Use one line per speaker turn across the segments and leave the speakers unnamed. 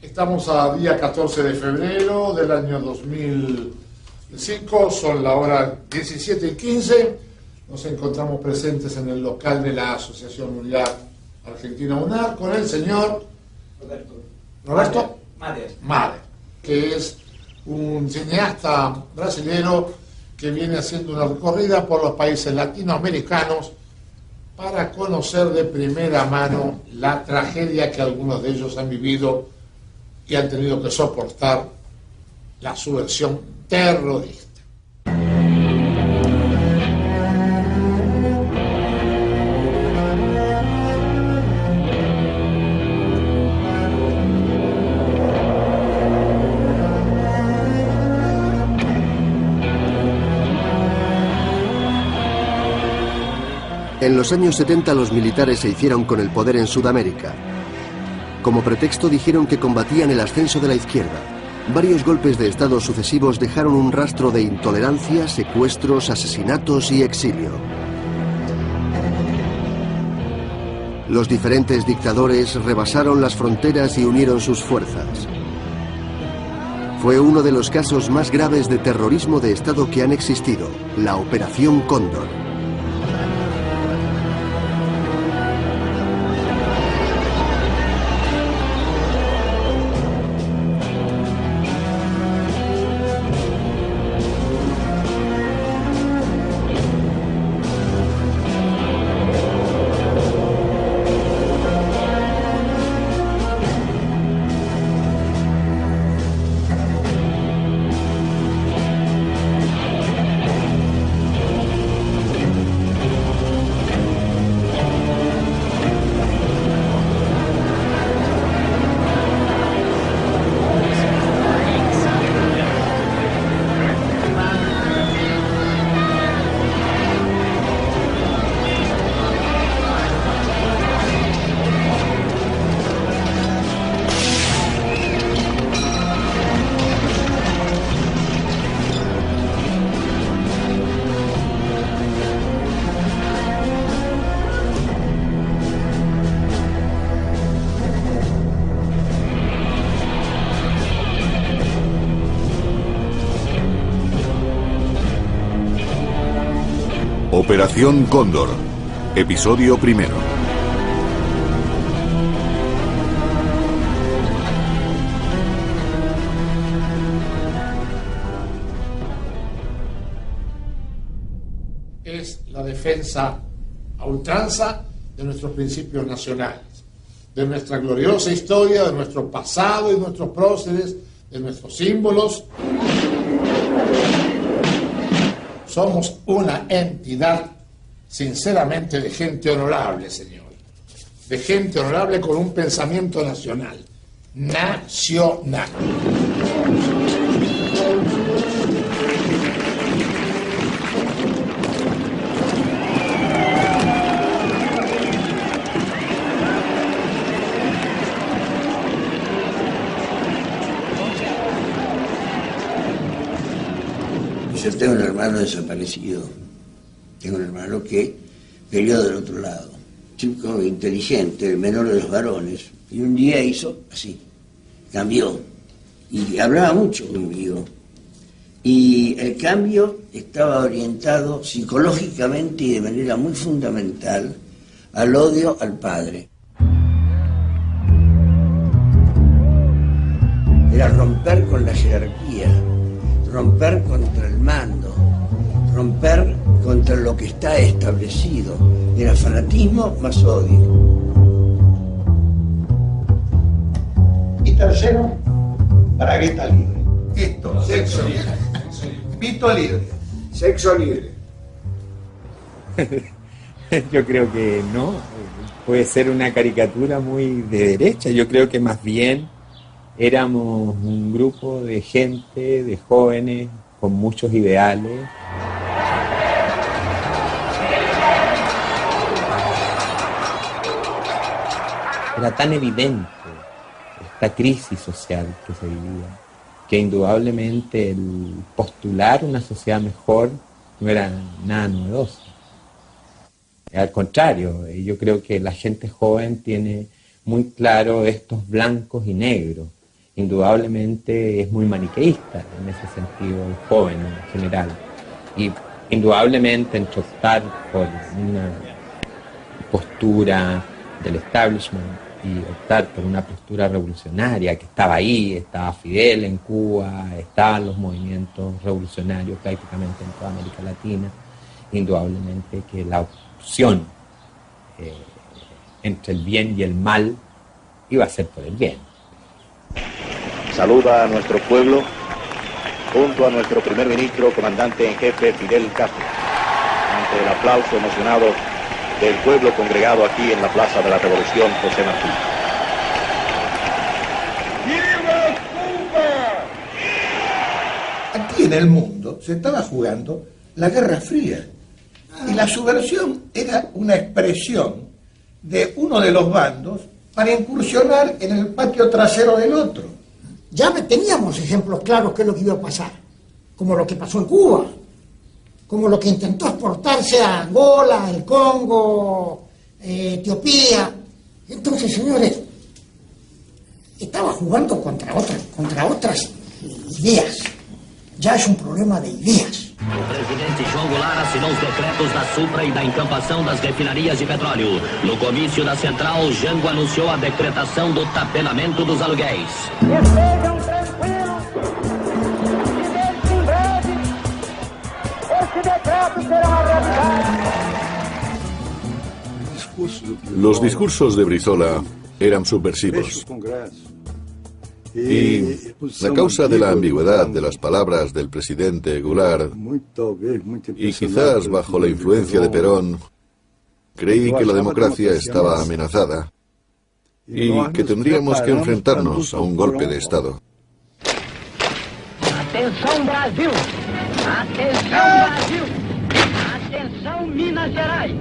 Estamos a día 14 de febrero del año 2005, son la hora 17:15. Nos encontramos presentes en el local de la Asociación Unidad Argentina UNAR con el señor Roberto Mader, que es un cineasta brasilero que viene haciendo una recorrida por los países latinoamericanos para conocer de primera mano la tragedia que algunos de ellos han vivido y han tenido que soportar, la subversión terrorista.
En los años 70 los militares se hicieron con el poder en Sudamérica. Como pretexto dijeron que combatían el ascenso de la izquierda. Varios golpes de Estado sucesivos dejaron un rastro de intolerancia, secuestros, asesinatos y exilio. Los diferentes dictadores rebasaron las fronteras y unieron sus fuerzas. Fue uno de los casos más graves de terrorismo de Estado que han existido, la Operación Cóndor.
Operación Cóndor, episodio primero.
Es la defensa a ultranza de nuestros principios nacionales, de nuestra gloriosa historia, de nuestro pasado y nuestros próceres, de nuestros símbolos. Somos una entidad, sinceramente, de gente honorable, señor. De gente honorable con un pensamiento nacional. Nacional.
Yo tengo un hermano desaparecido, tengo un hermano que peleó del otro lado, chico inteligente, el menor de los varones, y un día hizo así, cambió, y hablaba mucho conmigo, y el cambio estaba orientado psicológicamente y de manera muy fundamental al odio al padre. Era romper con la jerarquía, romper contra el mando, romper contra lo que está establecido. Era fanatismo más odio.
Y tercero, bragueta libre.
Esto, sexo libre. Pito libre.
Sexo libre.
Yo creo que no. Puede ser una caricatura muy de derecha. Yo creo que más bien éramos un grupo de gente, de jóvenes, con muchos ideales. Era tan evidente esta crisis social que se vivía, que indudablemente el postular una sociedad mejor no era nada novedoso. Al contrario, yo creo que la gente joven tiene muy claro estos blancos y negros, indudablemente es muy maniqueísta en ese sentido, el joven en general. Y indudablemente entre optar por una postura del establishment y optar por una postura revolucionaria que estaba ahí, estaba Fidel en Cuba, estaban los movimientos revolucionarios prácticamente en toda América Latina, indudablemente que la opción entre el bien y el mal iba a ser por el bien.
Saluda a nuestro pueblo junto a nuestro primer ministro, comandante en jefe Fidel Castro, ante el aplauso emocionado del pueblo congregado aquí en la Plaza de la Revolución José Martí.
¡Viva Cuba! Aquí en el mundo se estaba jugando la Guerra Fría y la subversión era una expresión de uno de los bandos para incursionar en el patio trasero del otro.
Ya teníamos ejemplos claros qué es lo que iba a pasar, como lo que pasó en Cuba, como lo que intentó exportarse a Angola, el Congo, Etiopía. Entonces, señores, estaba jugando contra otras ideas. Já é um problema de ideias.
O presidente João Goulart assinou os decretos da Supra e da encampação das refinarias de petróleo. No comício da Central, Jango anunciou a decretação do tabelamento dos aluguéis.
Estejam tranquilos, que em breve esse decreto será realizado.
Los discursos de Brizola eran subversivos. Y la causa de la ambigüedad de las palabras del presidente Goulart, y quizás bajo la influencia de Perón, creí que la democracia estaba amenazada y que tendríamos que enfrentarnos a un golpe de Estado.
Atenção Brasil! Atenção Brasil! Atenção Minas Gerais!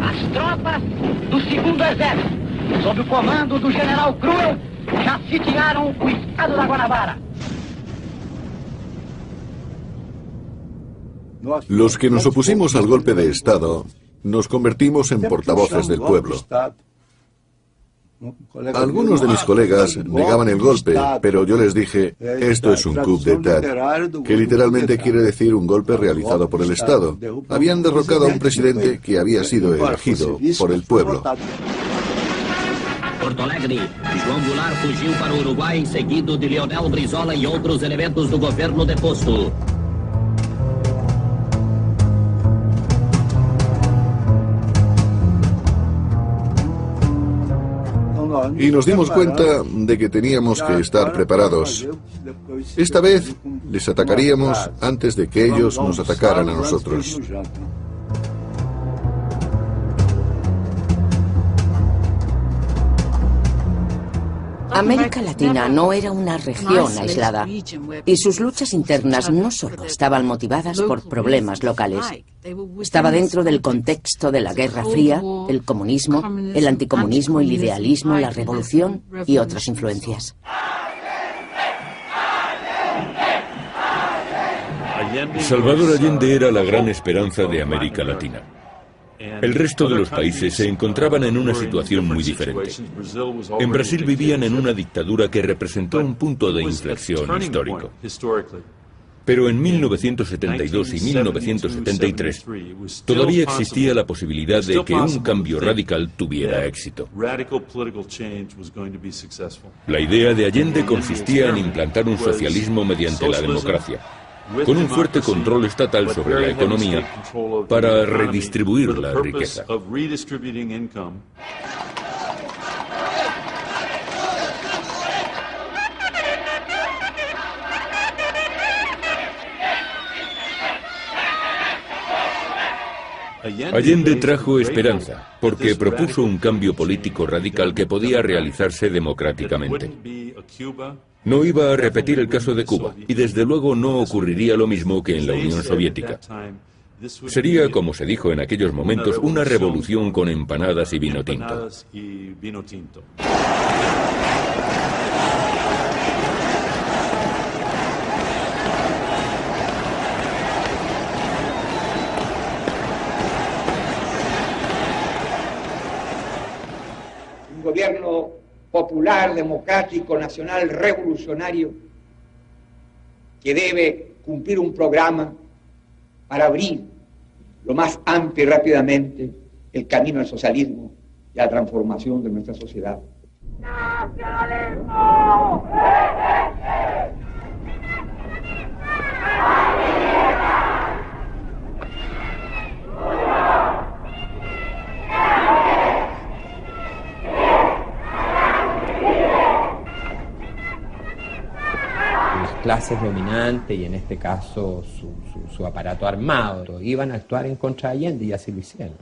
As tropas do 2º Exército, sob o comando do general Cruel, já sitiaram o estado da Guanabara.
Los que nos opusimos al golpe de Estado nos convertimos en portavoces del pueblo. Algunos de mis colegas negaban el golpe, pero yo les dije, esto es un coup d'état, que literalmente quiere decir un golpe realizado por el Estado. Habían derrocado a un presidente que había sido elegido por el pueblo.
Porto Alegre, João Goulart fugiu para o Uruguai, seguido de Leonel Brizola e outros elementos do governo deposto.
Y nos dimos cuenta de que teníamos que estar preparados. Esta vez les atacaríamos antes de que ellos nos atacaran a nosotros.
América Latina no era una región aislada y sus luchas internas no solo estaban motivadas por problemas locales. Estaba dentro del contexto de la Guerra Fría, el comunismo, el anticomunismo, el idealismo, la revolución y otras influencias.
Salvador Allende era la gran esperanza de América Latina. El resto de los países se encontraban en una situación muy diferente. En Brasil vivían en una dictadura que representó un punto de inflexión histórico. Pero en 1972 y 1973 todavía existía la posibilidad de que un cambio radical tuviera éxito. La idea de Allende consistía en implantar un socialismo mediante la democracia, con un fuerte control estatal sobre la economía para redistribuir la riqueza. Allende trajo esperanza, porque propuso un cambio político radical que podía realizarse democráticamente. No iba a repetir el caso de Cuba, y desde luego no ocurriría lo mismo que en la Unión Soviética. Sería, como se dijo en aquellos momentos, una revolución con empanadas y vino tinto.
Un gobierno
popular, democrático, nacional, revolucionario, que debe cumplir un programa para abrir lo más amplio y rápidamente el camino al socialismo y a la transformación de nuestra sociedad. ¡Nacionalismo!
Clases dominantes y en este caso su aparato armado iban a actuar en contra de Allende y así lo hicieron.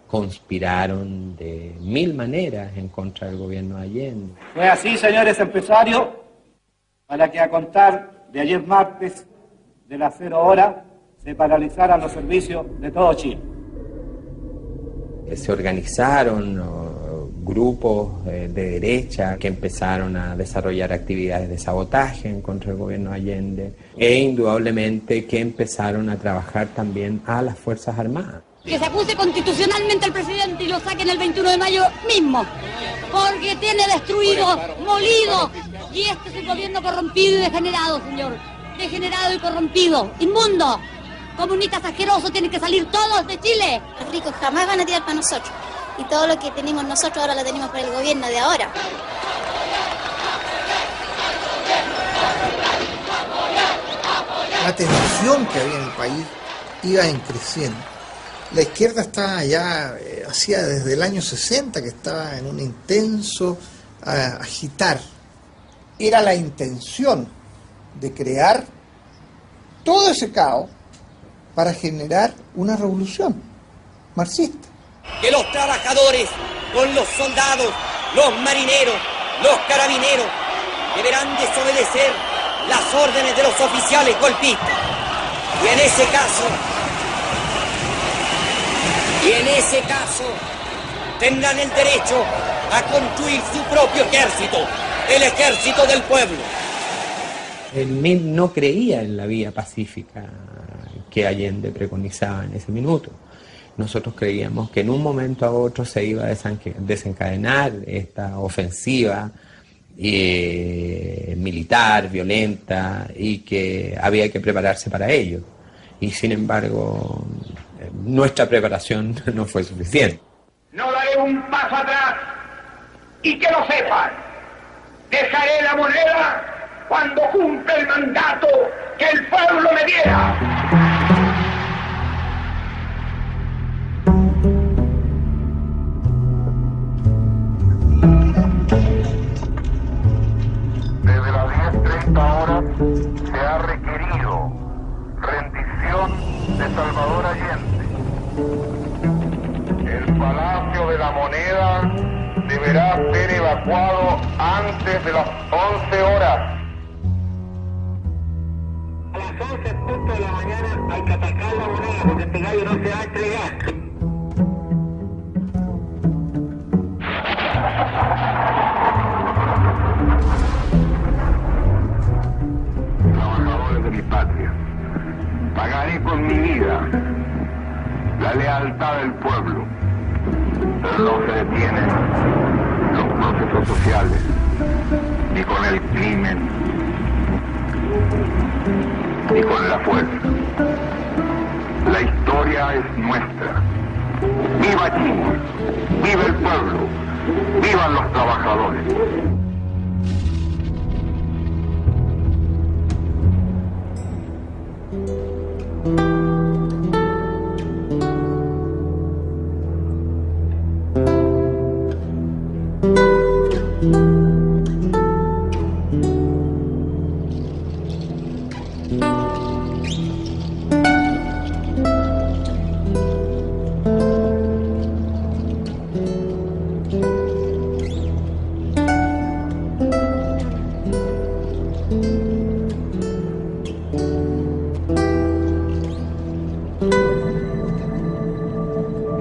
Conspiraron de 1000 maneras en contra del gobierno de Allende.
Fue así, señores empresarios, para que a contar de ayer martes de las 0 horas se paralizaran los servicios de todo Chile.
Se organizaron grupos de derecha que empezaron a desarrollar actividades de sabotaje en contra del gobierno de Allende e indudablemente que empezaron a trabajar también a las Fuerzas Armadas.
Que se acuse constitucionalmente al presidente y lo saquen el 21 de mayo mismo, porque tiene destruido, molido, y este es un gobierno corrompido y degenerado, señor, degenerado y corrompido, inmundo. Comunistas asquerosos, tienen que salir todos de Chile.
Los ricos jamás van a tirar para nosotros. Y todo lo que tenemos nosotros ahora lo tenemos para el gobierno de ahora.
La tensión que había en el país iba creciendo. La izquierda estaba ya, hacía desde el año 60 que estaba en un intenso agitar. Era la intención de crear todo ese caos para generar una revolución marxista.
Que los trabajadores, con los soldados, los marineros, los carabineros, deberán desobedecer las órdenes de los oficiales golpistas. Y en ese caso, tendrán el derecho a construir su propio ejército, el ejército del pueblo.
El MIL no creía en la vía pacífica que Allende preconizaba en ese minuto. Nosotros creíamos que en un momento a otro se iba a desencadenar esta ofensiva militar, violenta, y que había que prepararse para ello. Y sin embargo, nuestra preparación no fue suficiente.
No daré un paso atrás y que lo sepan. Dejaré la moneda cuando cumpla el mandato que el pueblo me diera.
Ahora se ha requerido rendición de Salvador Allende. El Palacio de la Moneda deberá ser evacuado antes de las 11 horas.
A las 11 punto de la mañana hay que atacar la moneda porque este gallo no se va a entregar.
De mi patria, pagaré con mi vida la lealtad del pueblo, pero no se detienen los procesos sociales ni con el crimen ni con la fuerza. La historia es nuestra. ¡Viva Chile! ¡Viva el pueblo! ¡Vivan los trabajadores!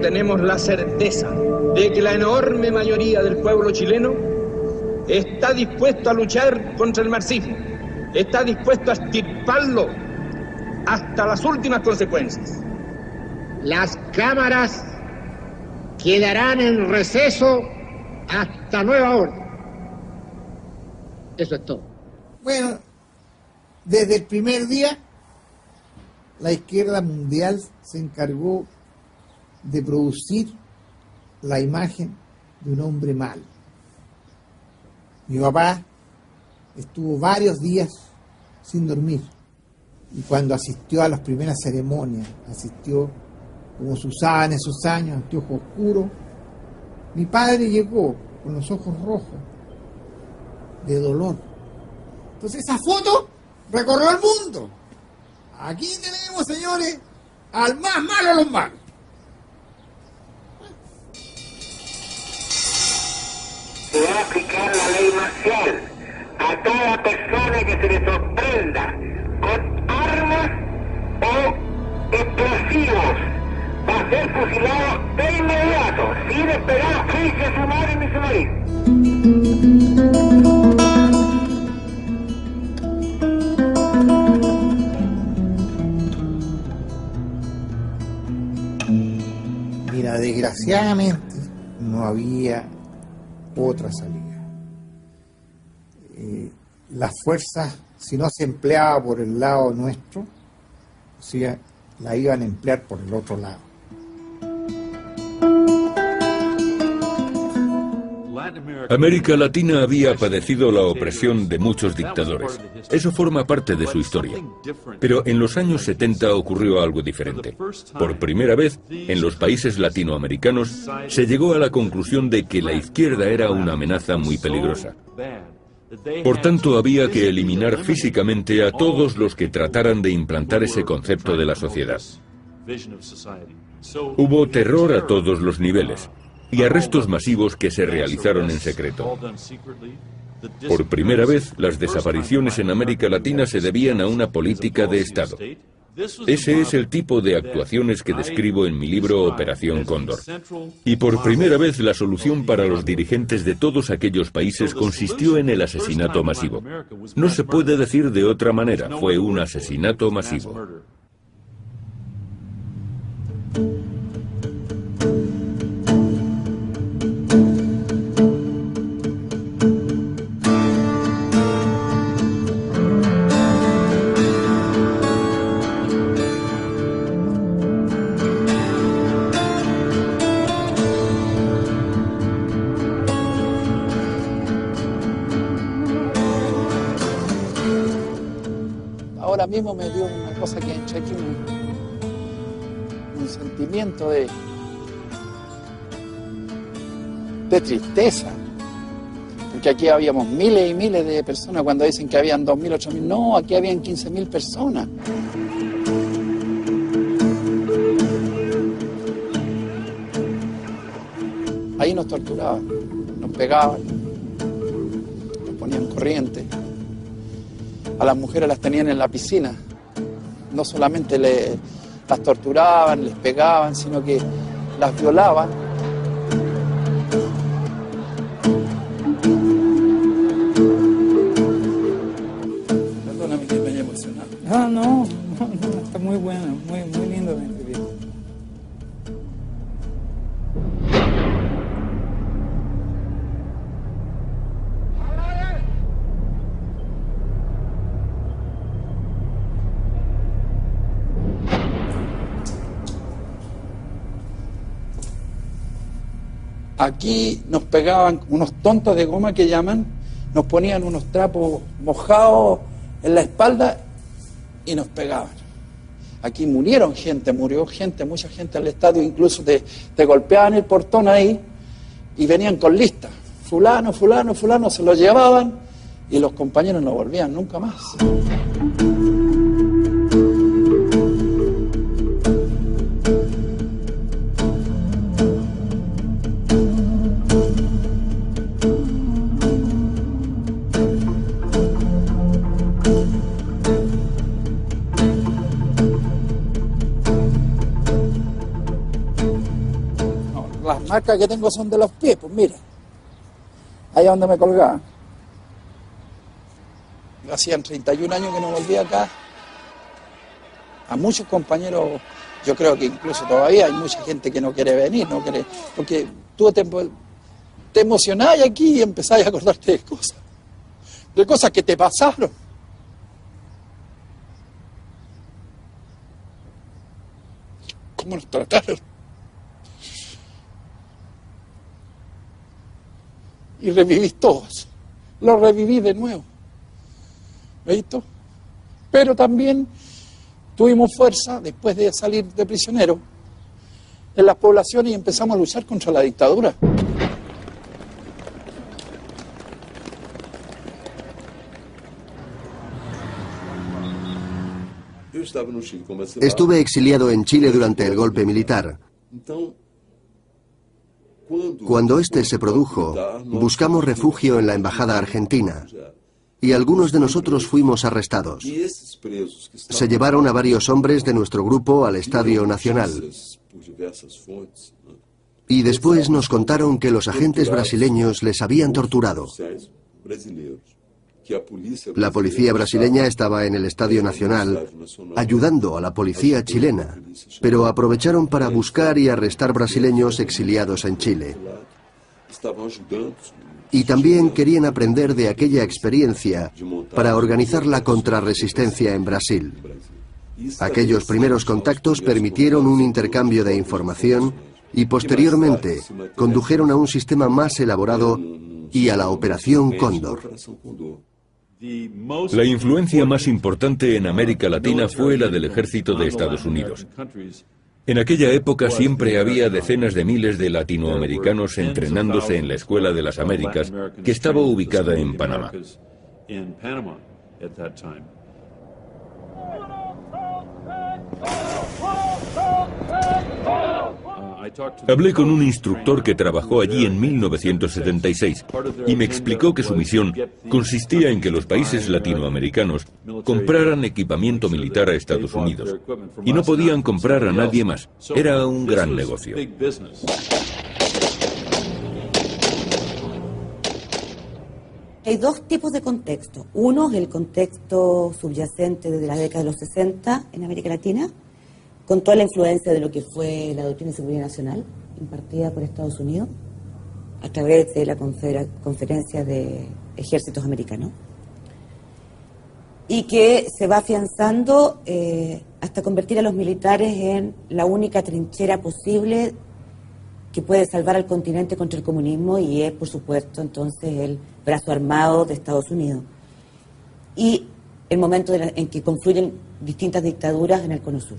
Tenemos la certeza de que la enorme mayoría del pueblo chileno está dispuesto a luchar contra el marxismo, está dispuesto a extirparlo hasta las últimas consecuencias.
Las cámaras quedarán en receso
hasta nueva orden. Eso es todo.
Bueno, desde el primer día, la izquierda mundial se encargó de producir la imagen de un hombre malo. Mi papá estuvo varios días sin dormir y cuando asistió a las primeras ceremonias, asistió como se usaba en esos años, anteojos oscuros, mi padre llegó con los ojos rojos de dolor. Entonces esa foto recorrió el mundo. Aquí tenemos, señores, al más malo de los malos.
Se va a aplicar la ley marcial a toda persona que se le sorprenda con armas o explosivos. Va a ser fusilado de inmediato, sin esperar juicio sumario ni sumario.
Mira, desgraciadamente no había otra salida. Las fuerzas, si no se empleaba por el lado nuestro, o sea, la iban a emplear por el otro lado.
América Latina había padecido la opresión de muchos dictadores. Eso forma parte de su historia. Pero en los años 70 ocurrió algo diferente. Por primera vez, en los países latinoamericanos, se llegó a la conclusión de que la izquierda era una amenaza muy peligrosa. Por tanto, había que eliminar físicamente a todos los que trataran de implantar ese concepto de la sociedad. Hubo terror a todos los niveles y arrestos masivos que se realizaron en secreto. Por primera vez, las desapariciones en América Latina se debían a una política de Estado. Ese es el tipo de actuaciones que describo en mi libro Operación Cóndor. Y por primera vez la solución para los dirigentes de todos aquellos países consistió en el asesinato masivo. No se puede decir de otra manera, fue un asesinato masivo.
Ahora mismo me dio una cosa que entré aquí, un sentimiento de tristeza, porque aquí habíamos miles y miles de personas. Cuando dicen que habían 2.000, 8.000, no, aquí habían 15.000 personas. Ahí nos torturaban, nos pegaban, nos ponían corriente. A las mujeres las tenían en la piscina. No solamente las torturaban, les pegaban, sino que las violaban. Perdóname que me haya emocionado.
No, está muy bueno, muy lindo la entrevista.
Aquí nos pegaban unos tontos de goma que llaman, nos ponían unos trapos mojados en la espalda y nos pegaban. Aquí murió gente, mucha gente al estadio, incluso te golpeaban el portón ahí y venían con listas. Fulano, fulano, fulano, se lo llevaban y los compañeros no volvían nunca más. Las marcas que tengo son de los pies, pues mira, allá donde me colgaban. Hacían 31 años que no volví acá. A muchos compañeros, yo creo que incluso todavía hay mucha gente que no quiere venir, no quiere, porque tú te te emocionáis aquí y empezáis a acordarte de cosas que te pasaron. ¿Cómo nos trataron? Y revivís todos. Lo reviví de nuevo. ¿Visto? Pero también tuvimos fuerza después de salir de prisionero en las poblaciones y empezamos a luchar contra la dictadura.
Estuve exiliado en Chile durante el golpe militar. Cuando este se produjo, buscamos refugio en la embajada argentina y algunos de nosotros fuimos arrestados. Se llevaron a varios hombres de nuestro grupo al Estadio Nacional. Y después nos contaron que los agentes brasileños les habían torturado. La policía brasileña estaba en el Estadio Nacional ayudando a la policía chilena, pero aprovecharon para buscar y arrestar brasileños exiliados en Chile. Y también querían aprender de aquella experiencia para organizar la contrarresistencia en Brasil. Aquellos primeros contactos permitieron un intercambio de información y posteriormente condujeron a un sistema más elaborado y a la Operación Cóndor.
La influencia más importante en América Latina fue la del ejército de Estados Unidos. En aquella época siempre había decenas de miles de latinoamericanos entrenándose en la Escuela de las Américas, que estaba ubicada en Panamá. Hablé con un instructor que trabajó allí en 1976 y me explicó que su misión consistía en que los países latinoamericanos compraran equipamiento militar a Estados Unidos y no podían comprar a nadie más. Era un gran negocio.
Hay dos tipos de contexto. Uno es el contexto subyacente desde la década de los 60 en América Latina, con toda la influencia de lo que fue la doctrina de seguridad nacional impartida por Estados Unidos a través de la Conferencia de Ejércitos Americanos, y que se va afianzando hasta convertir a los militares en la única trinchera posible que puede salvar al continente contra el comunismo, y es, por supuesto, entonces el brazo armado de Estados Unidos. Y el momento en que confluyen distintas dictaduras en el Cono Sur.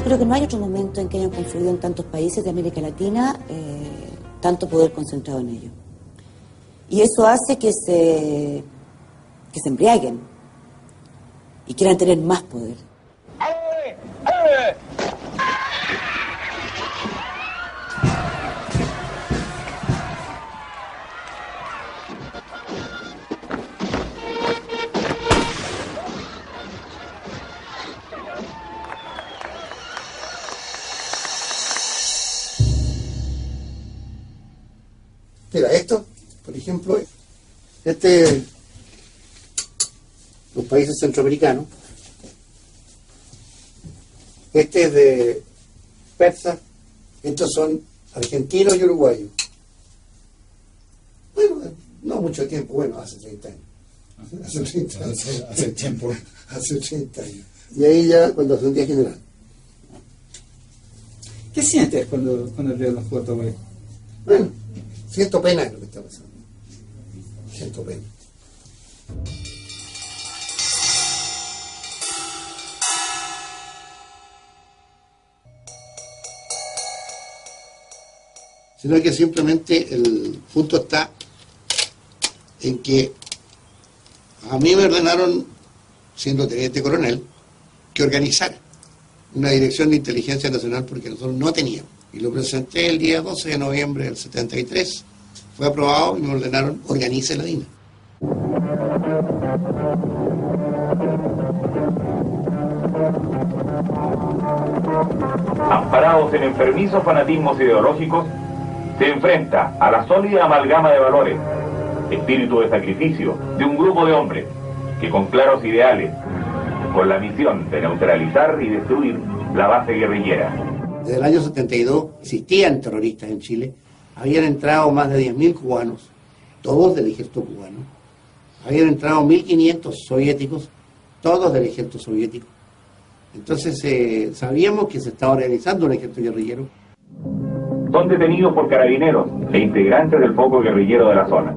Creo que no hay otro momento en que hayan confluido en tantos países de América Latina tanto poder concentrado en ello. Y eso hace que se embriaguen y quieran tener más poder.
Mira, esto, por ejemplo, los países centroamericanos, este es de persas, estos son argentinos y uruguayos. Bueno, no mucho tiempo, bueno, hace 30 años. Hace 30 años. Hace tiempo. Hace 30 años. Y ahí ya cuando hace un día general.
¿Qué sientes cuando ves las fotos, güey?
Bueno, siento pena de lo que está pasando. Siento pena. Sino que simplemente el punto está en que a mí me ordenaron, siendo teniente coronel, que organizara una dirección de inteligencia nacional porque nosotros no teníamos. Y lo presenté el día 12 de noviembre del 73. Fue aprobado y me ordenaron, organice la DINA.
Amparados en enfermizos fanatismos ideológicos, se enfrenta a la sólida amalgama de valores, espíritu de sacrificio de un grupo de hombres que con claros ideales, con la misión de neutralizar y destruir la base guerrillera.
Desde el año 72 existían terroristas en Chile, habían entrado más de 10.000 cubanos, todos del ejército cubano, habían entrado 1.500 soviéticos, todos del ejército soviético. Entonces sabíamos que se estaba organizando un ejército guerrillero.
Son detenidos por carabineros e integrantes del foco guerrillero de la zona.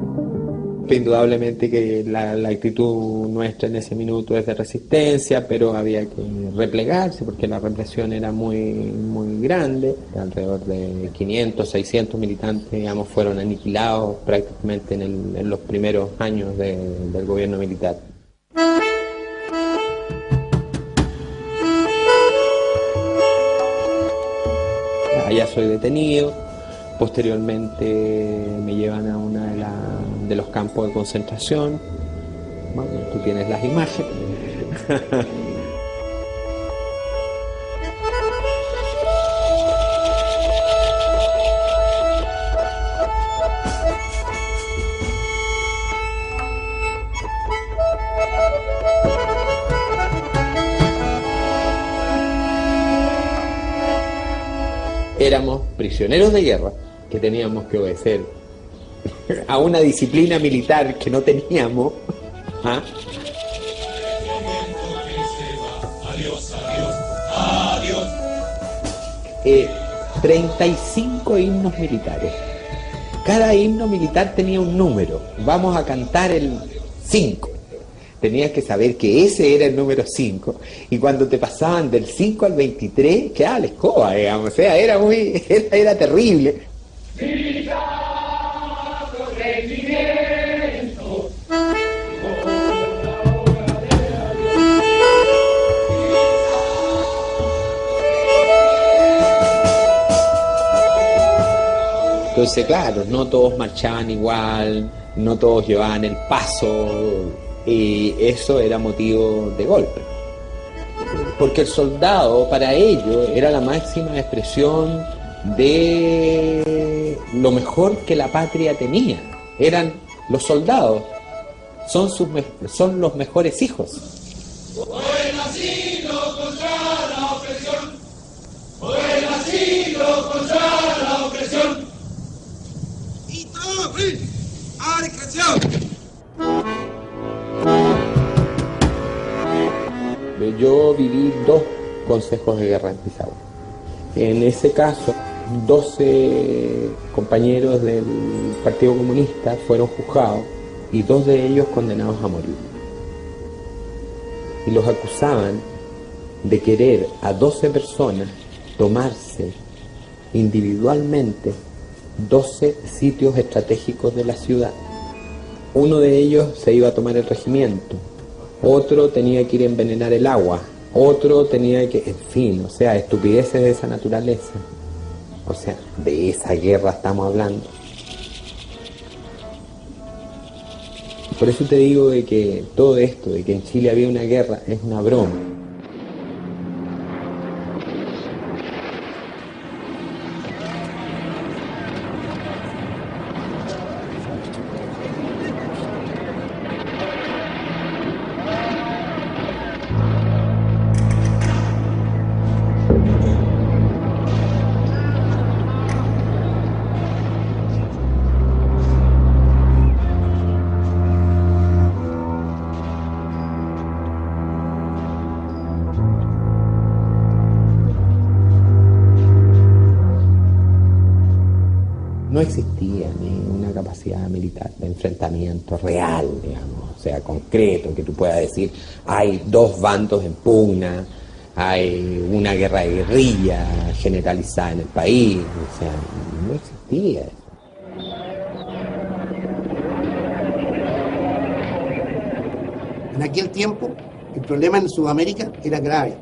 Indudablemente que la actitud nuestra en ese minuto es de resistencia, pero había que replegarse porque la represión era muy grande. Alrededor de 500, 600 militantes, digamos, fueron aniquilados prácticamente en los primeros años del gobierno militar. Allá soy detenido, posteriormente me llevan a uno de los campos de concentración. Bueno, tú tienes las imágenes. Éramos prisioneros de guerra que teníamos que obedecer a una disciplina militar que no teníamos. ¿Ah? 35 himnos militares. Cada himno militar tenía un número. Vamos a cantar el 5. Tenías que saber que ese era el número 5, y cuando te pasaban del 5 al 23, quedaba la escoba, digamos, o sea, era terrible. Entonces, claro, no todos marchaban igual, no todos llevaban el paso, y eso era motivo de golpe. Porque el soldado, para ellos, era la máxima expresión de lo mejor que la patria tenía. Eran los soldados, son los mejores hijos.
Fue nacido contra la opresión, fue nacido contra la opresión. Y todo a discreción.
Yo viví 2 consejos de guerra en Pisagua. En ese caso, 12 compañeros del Partido Comunista fueron juzgados y 2 de ellos condenados a morir. Y los acusaban de querer a 12 personas tomarse individualmente 12 sitios estratégicos de la ciudad. Uno de ellos se iba a tomar el regimiento, otro tenía que ir a envenenar el agua, otro tenía que, en fin, o sea, estupideces de esa naturaleza. O sea, de esa guerra estamos hablando. Por eso te digo de que todo esto, de que en Chile había una guerra, es una broma. No existía ni una capacidad militar de enfrentamiento real, digamos, o sea, concreto, que tú puedas decir, hay 2 bandos en pugna, hay una guerra de guerrilla generalizada en el país, o sea, no existía eso.
En aquel tiempo, el problema en Sudamérica era grave,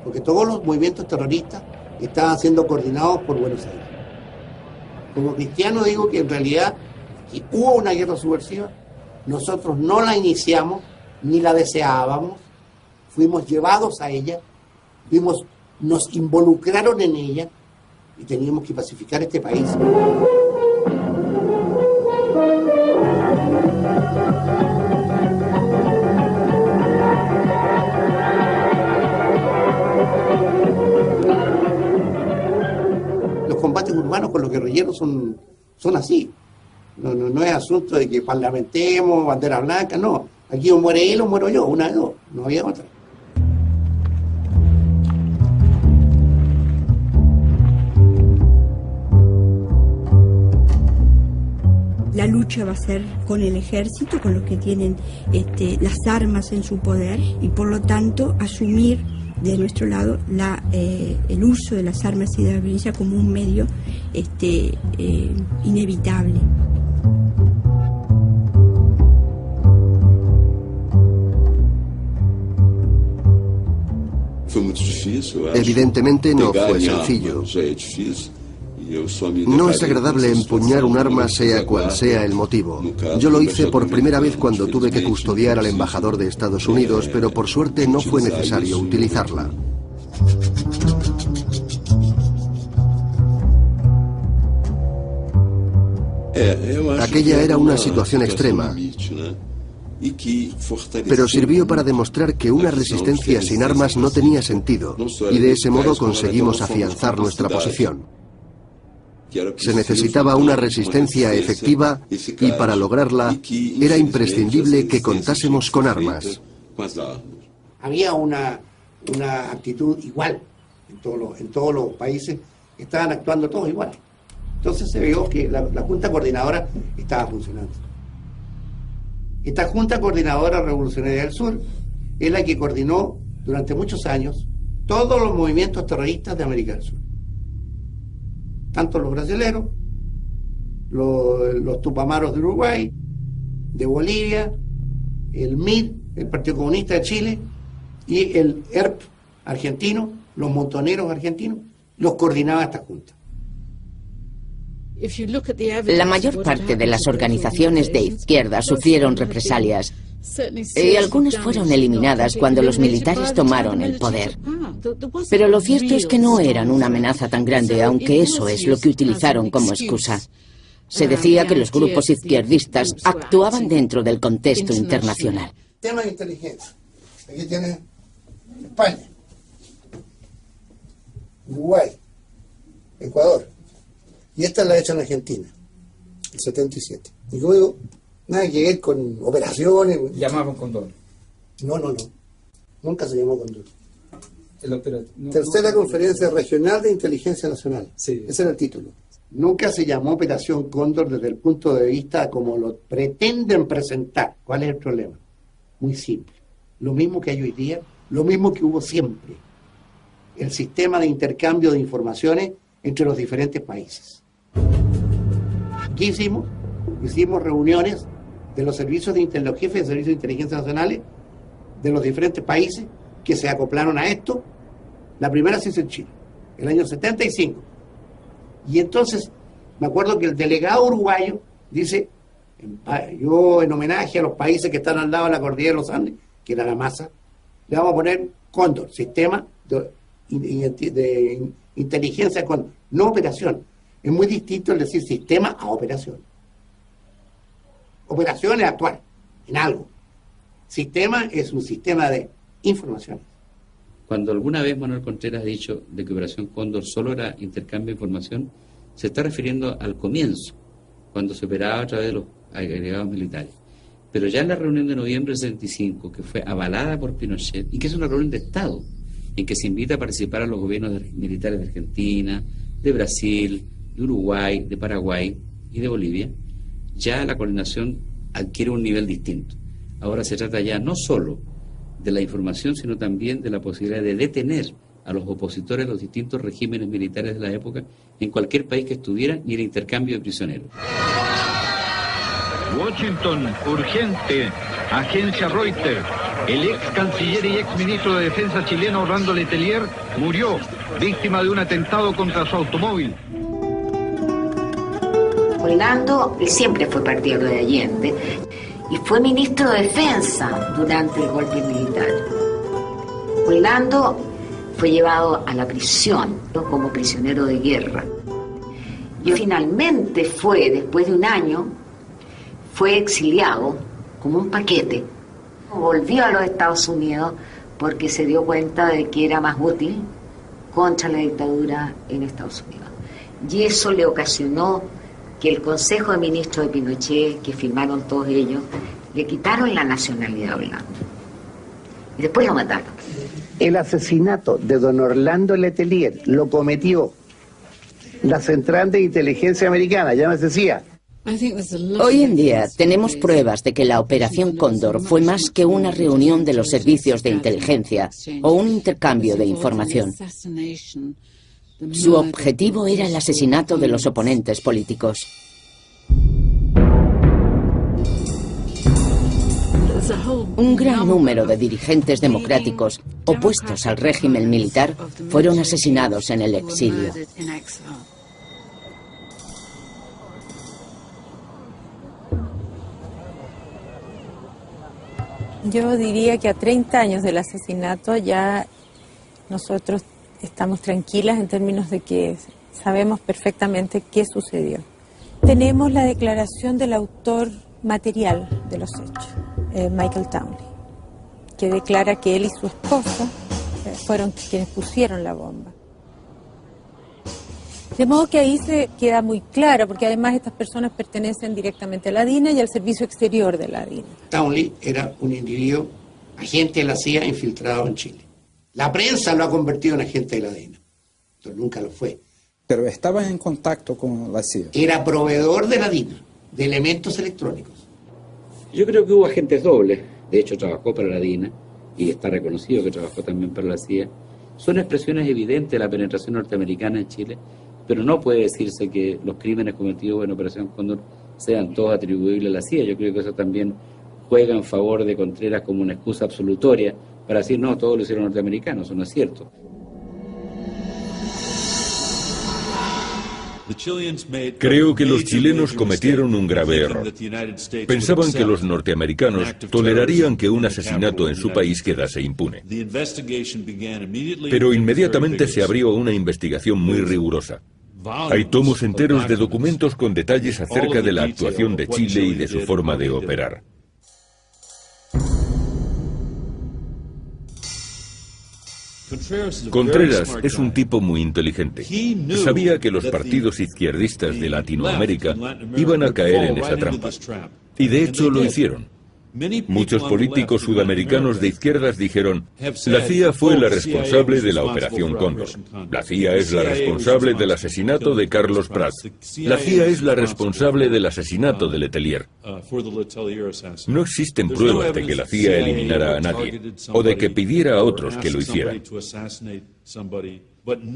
porque todos los movimientos terroristas estaban siendo coordinados por Buenos Aires. Como cristiano digo que en realidad hubo una guerra subversiva, nosotros no la iniciamos, ni la deseábamos, fuimos llevados a ella nos involucraron en ella y teníamos que pacificar este país. Los combates urbanos con los guerrilleros son así. No es asunto de que parlamentemos, bandera blanca, no. Aquí o muere él o muero yo, una de dos, no había otra.
La lucha va a ser con el ejército, con los que tienen las armas en su poder, y por lo tanto asumir de nuestro lado el uso de las armas y de la violencia como un medio inevitable.
Evidentemente no fue sencillo. No es agradable empuñar un arma sea cual sea el motivo. Yo lo hice por primera vez cuando tuve que custodiar al embajador de Estados Unidos, pero por suerte no fue necesario utilizarla. Aquella era una situación extrema, pero sirvió para demostrar que una resistencia sin armas no tenía sentido, y de ese modo conseguimos afianzar nuestra posición. Se necesitaba una resistencia efectiva y para lograrla era imprescindible que contásemos con armas.
Había una actitud igual en todos los países, estaban actuando todos igual. Entonces se vio que la Junta Coordinadora estaba funcionando. Esta Junta Coordinadora Revolucionaria del Sur es la que coordinó durante muchos años todos los movimientos terroristas de América del Sur. Tanto los brasileros, los tupamaros de Uruguay, de Bolivia, el MID, el Partido Comunista de Chile, y el ERP argentino, los montoneros argentinos, los coordinaba esta junta.
La mayor parte de las organizaciones de izquierda sufrieron represalias y algunas fueron eliminadas cuando los militares tomaron el poder. Pero lo cierto es que no eran una amenaza tan grande, aunque eso es lo que utilizaron como excusa. Se decía que los grupos izquierdistas actuaban dentro del contexto internacional.
Tema de inteligencia. Aquí tiene España, Uruguay, Ecuador. Y esta la hecha en Argentina, el 77. Y luego, nada que ver con operaciones.
Llamaban Condor.
No. Nunca se llamó Condor. Tercera Conferencia Regional de Inteligencia Nacional. Sí. Ese era el título. Nunca se llamó Operación Cóndor desde el punto de vista como lo pretenden presentar. ¿Cuál es el problema? Muy simple. Lo mismo que hay hoy día, lo mismo que hubo siempre. El sistema de intercambio de informaciones entre los diferentes países. ¿Qué hicimos? Hicimos reuniones de los servicios los jefes de servicios de inteligencia nacionales de los diferentes países que se acoplaron a esto. La primera se hizo en Chile, el año 75. Y entonces, me acuerdo que el delegado uruguayo dice, yo en homenaje a los países que están al lado de la cordillera de los Andes, que era la masa, le vamos a poner Cóndor, sistema de inteligencia con no operación. Es muy distinto el decir sistema a operación. Operación es actuar en algo. Sistema es un sistema de informaciones.
Cuando alguna vez Manuel Contreras ha dicho de que Operación Cóndor solo era intercambio de información, se está refiriendo al comienzo, cuando se operaba a través de los agregados militares. Pero ya en la reunión de noviembre del 75, que fue avalada por Pinochet, y que es una reunión de Estado, en que se invita a participar a los gobiernos militares de Argentina, de Brasil, de Uruguay, de Paraguay y de Bolivia, ya la coordinación adquiere un nivel distinto. Ahora se trata ya no solo de la información, sino también de la posibilidad de detener a los opositores de los distintos regímenes militares de la época en cualquier país que estuvieran y el intercambio de prisioneros.
Washington, urgente, agencia Reuters. El ex canciller y ex ministro de Defensa chileno Orlando Letelier murió, víctima de un atentado contra su automóvil.
Orlando siempre fue partidario de Allende y fue ministro de Defensa durante el golpe militar. Orlando fue llevado a la prisión, ¿no?, como prisionero de guerra. Y finalmente después de un año, fue exiliado como un paquete. Volvió a los Estados Unidos porque se dio cuenta de que era más útil contra la dictadura en Estados Unidos. Y eso le ocasionó que el Consejo de Ministros de Pinochet, que firmaron todos ellos, le quitaron la nacionalidad holanda. Y después lo mataron.
El asesinato de don Orlando Letelier lo cometió la Central de Inteligencia Americana, llámese CIA.
Hoy en día tenemos pruebas de que la Operación Cóndor fue más que una reunión de los servicios de inteligencia o un intercambio de información. Su objetivo era el asesinato de los oponentes políticos. Un gran número de dirigentes democráticos opuestos al régimen militar fueron asesinados en el exilio.
Yo diría que a 30 años del asesinato ya nosotros estamos tranquilas en términos de que sabemos perfectamente qué sucedió. Tenemos la declaración del autor material de los hechos, Michael Townley, que declara que él y su esposa fueron quienes pusieron la bomba. De modo que ahí se queda muy claro, porque además estas personas pertenecen directamente a la DINA y al servicio exterior de la DINA.
Townley era un individuo, agente de la CIA infiltrado en Chile. La prensa lo ha convertido en agente de la DINA, pero nunca lo fue.
Pero estaba en contacto con la CIA.
Era proveedor de la DINA, de elementos electrónicos.
Yo creo que hubo agentes dobles. De hecho, trabajó para la DINA y está reconocido que trabajó también para la CIA. Son expresiones evidentes de la penetración norteamericana en Chile, pero no puede decirse que los crímenes cometidos en Operación Cóndor sean todos atribuibles a la CIA. Yo creo que eso también juega en favor de Contreras como una excusa absolutoria para decir, no, todo lo hicieron norteamericanos. Eso no es cierto.
Creo que los chilenos cometieron un grave error. Pensaban que los norteamericanos tolerarían que un asesinato en su país quedase impune. Pero inmediatamente se abrió una investigación muy rigurosa. Hay tomos enteros de documentos con detalles acerca de la actuación de Chile y de su forma de operar. Contreras es un tipo muy inteligente. Sabía que los partidos izquierdistas de Latinoamérica iban a caer en esa trampa. Y de hecho lo hicieron. Muchos políticos sudamericanos de izquierdas dijeron, la CIA fue la responsable de la Operación Cóndor. La CIA es la responsable del asesinato de Carlos Prat. La CIA es la responsable del asesinato de Letelier. No existen pruebas de que la CIA eliminara a nadie o de que pidiera a otros que lo hicieran.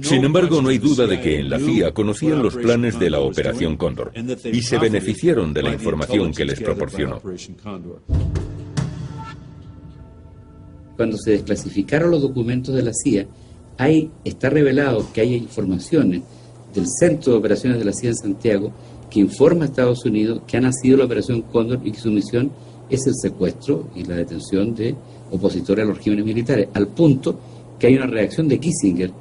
Sin embargo, no hay duda de que en la CIA conocían los planes de la Operación Cóndor y se beneficiaron de la información que les proporcionó.
Cuando se desclasificaron los documentos de la CIA, está revelado que hay informaciones del Centro de Operaciones de la CIA en Santiago que informa a Estados Unidos que ha nacido la Operación Cóndor y que su misión es el secuestro y la detención de opositores a los regímenes militares, al punto que hay una reacción de Kissinger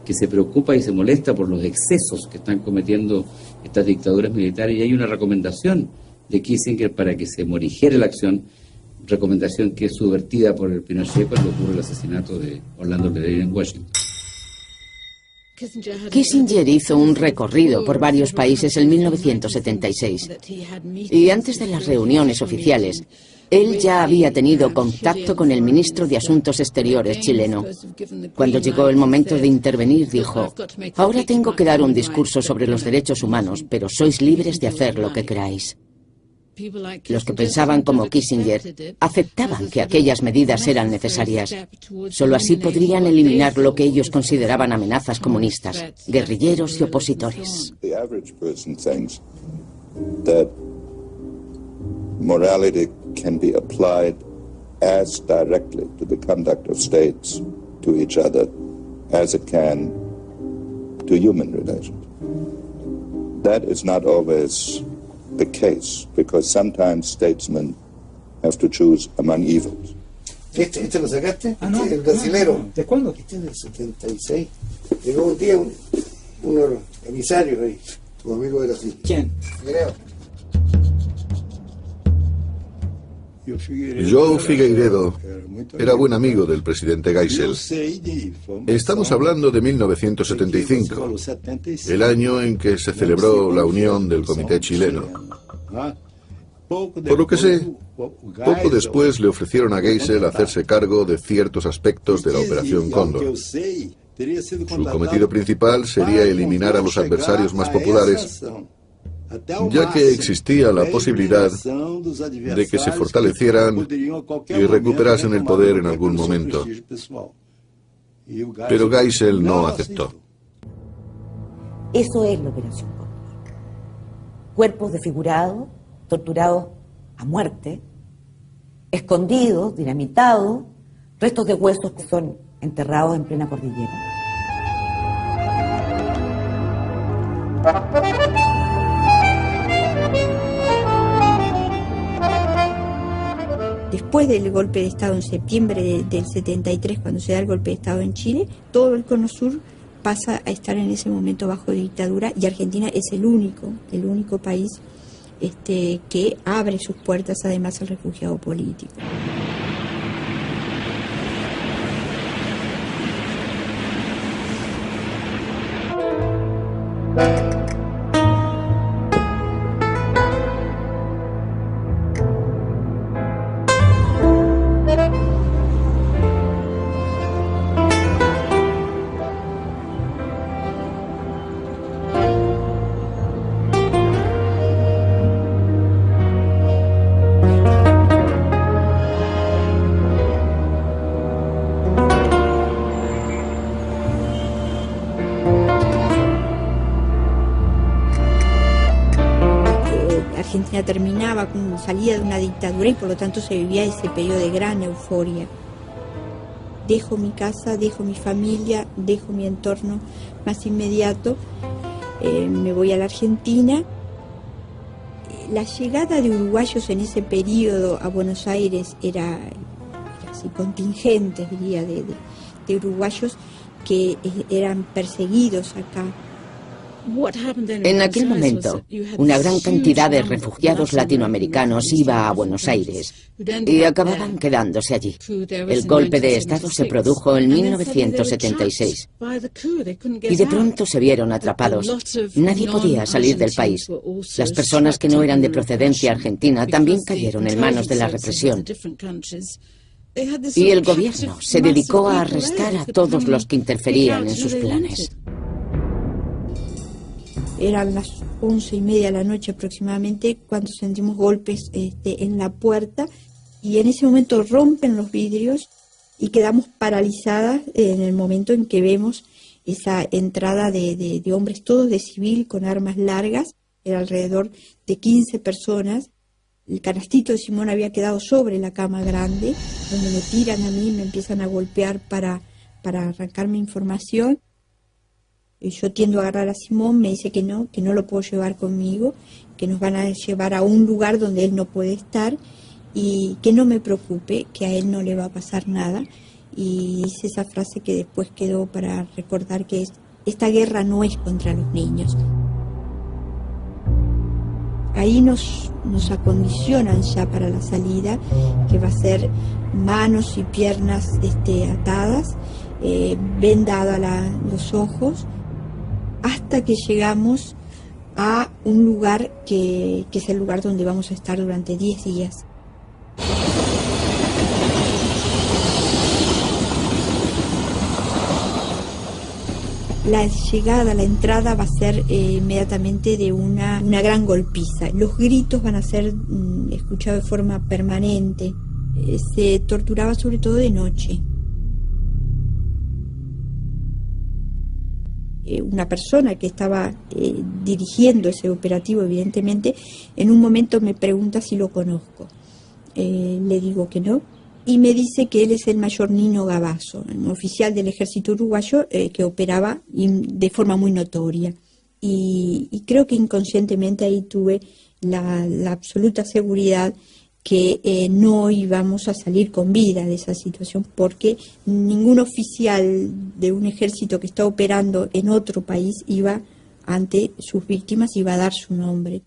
que se preocupa y se molesta por los excesos que están cometiendo estas dictaduras militares, y hay una recomendación de Kissinger para que se morigere la acción, recomendación que es subvertida por el Pinochet cuando ocurre el asesinato de Orlando Letelier en Washington.
Kissinger hizo un recorrido por varios países en 1976 y antes de las reuniones oficiales, él ya había tenido contacto con el ministro de Asuntos Exteriores chileno. Cuando llegó el momento de intervenir, dijo, ahora tengo que dar un discurso sobre los derechos humanos, pero sois libres de hacer lo que queráis. Los que pensaban como Kissinger aceptaban que aquellas medidas eran necesarias. Solo así podrían eliminar lo que ellos consideraban amenazas comunistas, guerrilleros y opositores.
Morality can be applied as directly to the conduct of states to each other as it can to human relations. That is not always the case, because sometimes statesmen have to choose among evils.
¿Este lo sacaste?
No,
el brasilero.
No. ¿De cuándo?
Este es del 76. Llegó un día unos emisarios ahí. Tu amigo era así.
¿Quién?
Creo.
João Figueiredo era buen amigo del presidente Geisel. Estamos hablando de 1975, el año en que se celebró la unión del Comité chileno. Por lo que sé, poco después le ofrecieron a Geisel hacerse cargo de ciertos aspectos de la Operación Cóndor. Su cometido principal sería eliminar a los adversarios más populares, ya que existía la posibilidad de que se fortalecieran y recuperasen el poder en algún momento. Pero Geisel no aceptó.
Eso es la Operación Cóndor. Cuerpos desfigurados, torturados a muerte, escondidos, dinamitados, restos de huesos que son enterrados en plena cordillera.
Después del golpe de Estado en septiembre del 73, cuando se da el golpe de Estado en Chile, todo el Cono Sur pasa a estar en ese momento bajo dictadura y Argentina es el único país que abre sus puertas además al refugiado político. Argentina terminaba, salía de una dictadura y por lo tanto se vivía ese periodo de gran euforia. Dejo mi casa, dejo mi familia, dejo mi entorno más inmediato, me voy a la Argentina. La llegada de uruguayos en ese periodo a Buenos Aires era así, contingentes, diría, de uruguayos que eran perseguidos acá.
En aquel momento, una gran cantidad de refugiados latinoamericanos iba a Buenos Aires y acababan quedándose allí. El golpe de Estado se produjo en 1976 y de pronto se vieron atrapados. Nadie podía salir del país. Las personas que no eran de procedencia argentina también cayeron en manos de la represión. Y el gobierno se dedicó a arrestar a todos los que interferían en sus planes.
Eran las 11:30 de la noche aproximadamente cuando sentimos golpes en la puerta y en ese momento rompen los vidrios y quedamos paralizadas en el momento en que vemos esa entrada de hombres todos de civil con armas largas, era alrededor de 15 personas. El canastito de Simón había quedado sobre la cama grande, donde me tiran a mí, me empiezan a golpear para arrancarme información. Yo tiendo a agarrar a Simón, me dice que no lo puedo llevar conmigo, que nos van a llevar a un lugar donde él no puede estar y que no me preocupe, que a él no le va a pasar nada. Y hice esa frase que después quedó para recordar que esta guerra no es contra los niños. Ahí nos acondicionan ya para la salida, que va a ser manos y piernas atadas, vendada los ojos, hasta que llegamos a un lugar que es el lugar donde vamos a estar durante 10 días. La llegada, la entrada va a ser inmediatamente de una gran golpiza. Los gritos van a ser escuchados de forma permanente. Se torturaba sobre todo de noche. Una persona que estaba dirigiendo ese operativo, evidentemente, en un momento me pregunta si lo conozco. Le digo que no, y me dice que él es el mayor Nino Gavazo, un oficial del ejército uruguayo que operaba de forma muy notoria. Y creo que inconscientemente ahí tuve la absoluta seguridad que no íbamos a salir con vida de esa situación, porque ningún oficial de un ejército que está operando en otro país iba ante sus víctimas, iba a dar su nombre.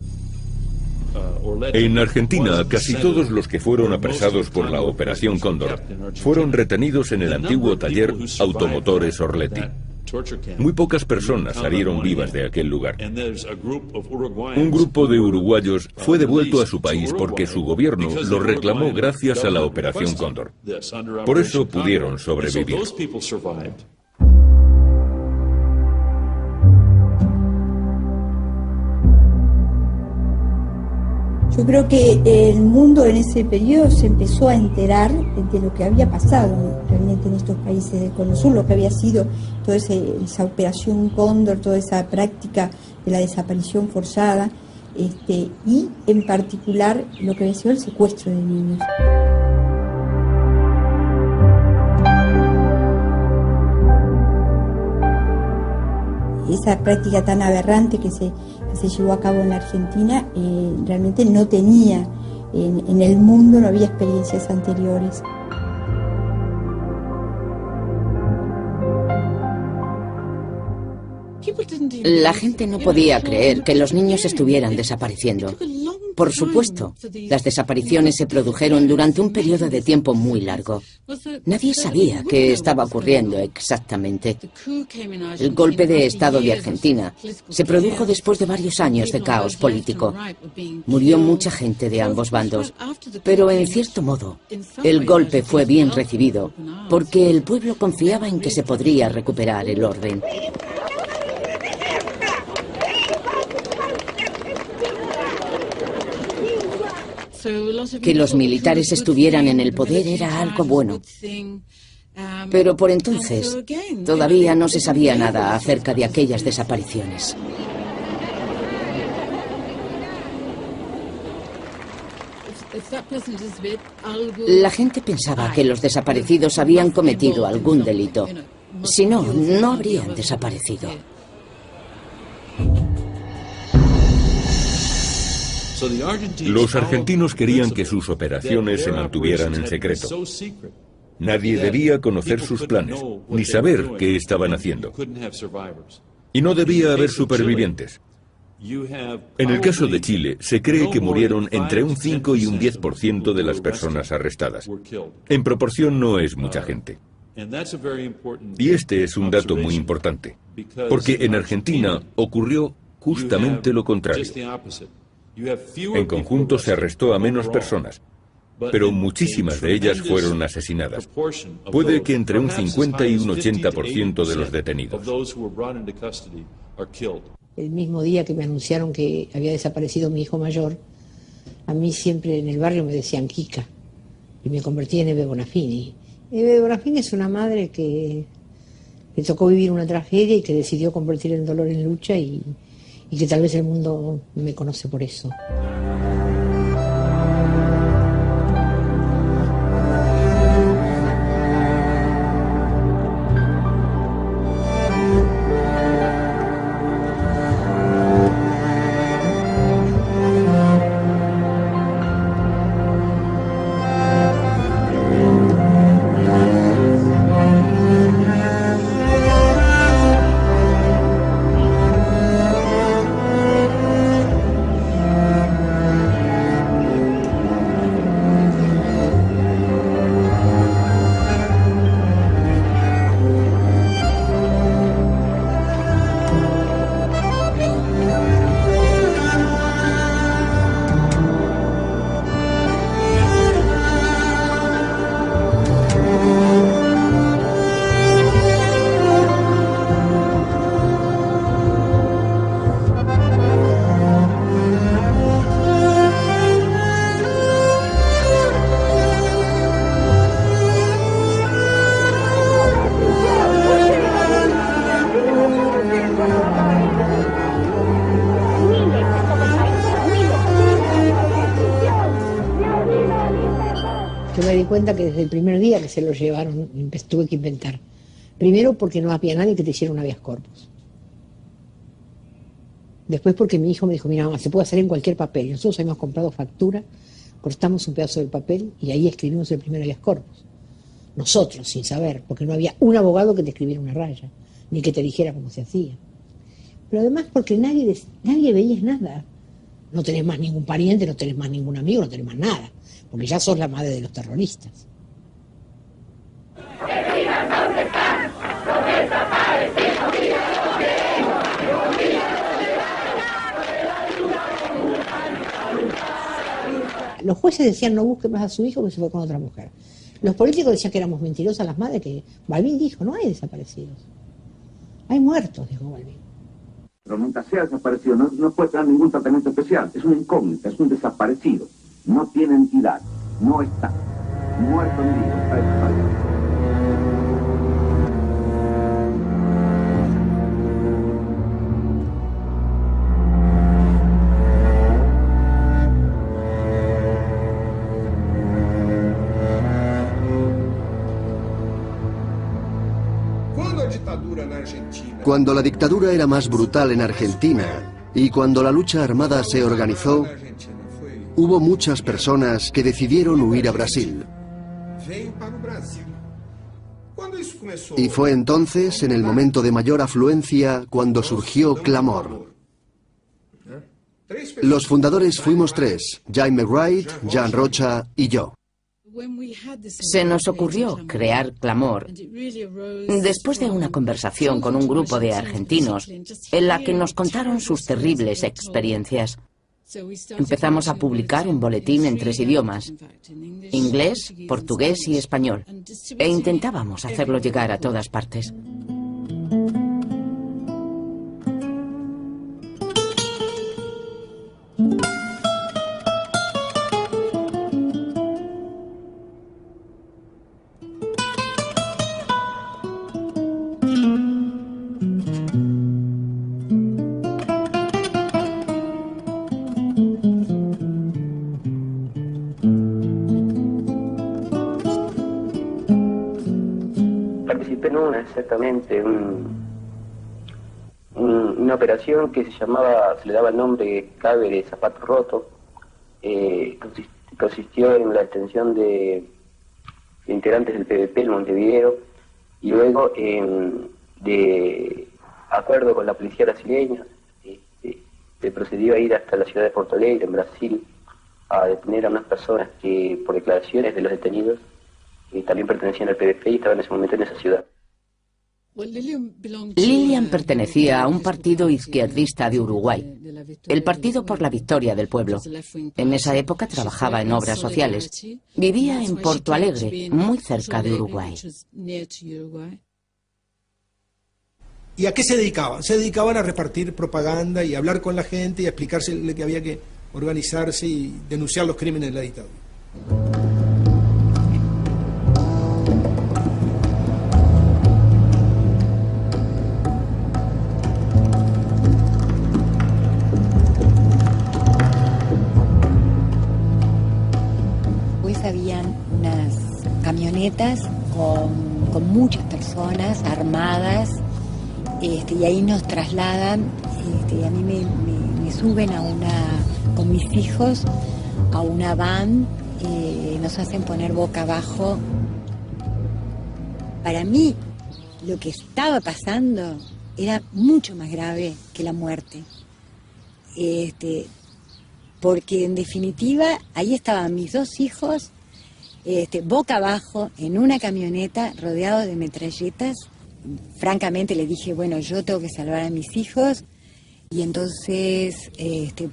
En Argentina, casi todos los que fueron apresados por la Operación Cóndor fueron retenidos en el antiguo taller Automotores Orletti. Muy pocas personas salieron vivas de aquel lugar. Un grupo de uruguayos fue devuelto a su país porque su gobierno lo reclamó gracias a la Operación Cóndor. Por eso pudieron sobrevivir.
Yo creo que el mundo en ese periodo se empezó a enterar de lo que había pasado realmente en estos países del Cono Sur, lo que había sido toda esa operación Cóndor, toda esa práctica de la desaparición forzada, y en particular lo que había sido el secuestro de niños. Esa práctica tan aberrante que se llevó a cabo en la Argentina realmente no tenía, en el mundo no había experiencias anteriores.
La gente no podía creer que los niños estuvieran desapareciendo. Por supuesto, las desapariciones se produjeron durante un periodo de tiempo muy largo. Nadie sabía qué estaba ocurriendo exactamente. El golpe de Estado de Argentina se produjo después de varios años de caos político. Murió mucha gente de ambos bandos, pero en cierto modo, el golpe fue bien recibido porque el pueblo confiaba en que se podría recuperar el orden. Que los militares estuvieran en el poder era algo bueno. Pero por entonces, todavía no se sabía nada acerca de aquellas desapariciones. La gente pensaba que los desaparecidos habían cometido algún delito. Si no, no habrían desaparecido.
Los argentinos querían que sus operaciones se mantuvieran en secreto. Nadie debía conocer sus planes, ni saber qué estaban haciendo. Y no debía haber supervivientes. En el caso de Chile, se cree que murieron entre un 5 y un 10% de las personas arrestadas. En proporción no es mucha gente. Y este es un dato muy importante, porque en Argentina ocurrió justamente lo contrario. En conjunto se arrestó a menos personas, pero muchísimas de ellas fueron asesinadas. Puede que entre un 50 y un 80% de los detenidos.
El mismo día que me anunciaron que había desaparecido mi hijo mayor, a mí siempre en el barrio me decían Kika, y me convertí en Eve Bonafini. Eve Bonafini es una madre que le tocó vivir una tragedia y que decidió convertir el dolor en lucha y que tal vez el mundo me conoce por eso. Cuenta que desde el primer día que se lo llevaron tuve que inventar. Primero porque no había nadie que te hiciera un habeas corpus. Después porque mi hijo me dijo, mira mamá, se puede hacer en cualquier papel. Nosotros habíamos comprado factura cortamos un pedazo del papel y ahí escribimos el primer habeas corpus. Nosotros, sin saber, porque no había un abogado que te escribiera una raya, ni que te dijera cómo se hacía. Pero además porque nadie veía nada. No tenés más ningún pariente, no tenés más ningún amigo, no tenés más nada, porque ya sos la madre de los terroristas. Los jueces decían no busque más a su hijo que se fue con otra mujer. Los políticos decían que éramos mentirosas las madres, que Balbín dijo, no hay desaparecidos. Hay muertos, dijo Balbín.
Pero mientras sea desaparecido, no puede tener ningún tratamiento especial. Es una incógnita, es un desaparecido. No tiene entidad, no está. Muerto ni vivo, está desaparecido.
Cuando la dictadura era más brutal en Argentina y cuando la lucha armada se organizó, hubo muchas personas que decidieron huir a Brasil. Y fue entonces, en el momento de mayor afluencia, cuando surgió Clamor. Los fundadores fuimos tres: Jaime Wright, Jan Rocha y yo.
Se nos ocurrió crear Clamor después de una conversación con un grupo de argentinos en la que nos contaron sus terribles experiencias. Empezamos a publicar un boletín en 3 idiomas: inglés, portugués y español, e intentábamos hacerlo llegar a todas partes.
Exactamente una operación que se le daba el nombre Cabe de Zapato Roto. Consistió en la detención de integrantes del PVP en Montevideo y luego de acuerdo con la policía brasileña se procedió a ir hasta la ciudad de Porto Alegre, en Brasil, a detener a unas personas que, por declaraciones de los detenidos, también pertenecían al PVP y estaban en ese momento en esa ciudad.
Lilian pertenecía a un partido izquierdista de Uruguay, el Partido por la Victoria del Pueblo. En esa época trabajaba en obras sociales. Vivía en Porto Alegre, muy cerca de Uruguay.
¿Y a qué se dedicaban? Se dedicaban a repartir propaganda y a hablar con la gente y a explicarse que había que organizarse y denunciar los crímenes de la dictadura.
Habían unas camionetas con muchas personas armadas, y ahí nos trasladan, y a mí me suben con mis hijos a una van, nos hacen poner boca abajo. Para mí lo que estaba pasando era mucho más grave que la muerte, porque en definitiva ahí estaban mis 2 hijos boca abajo en una camioneta rodeado de metralletas. Francamente le dije, bueno, yo tengo que salvar a mis hijos, y entonces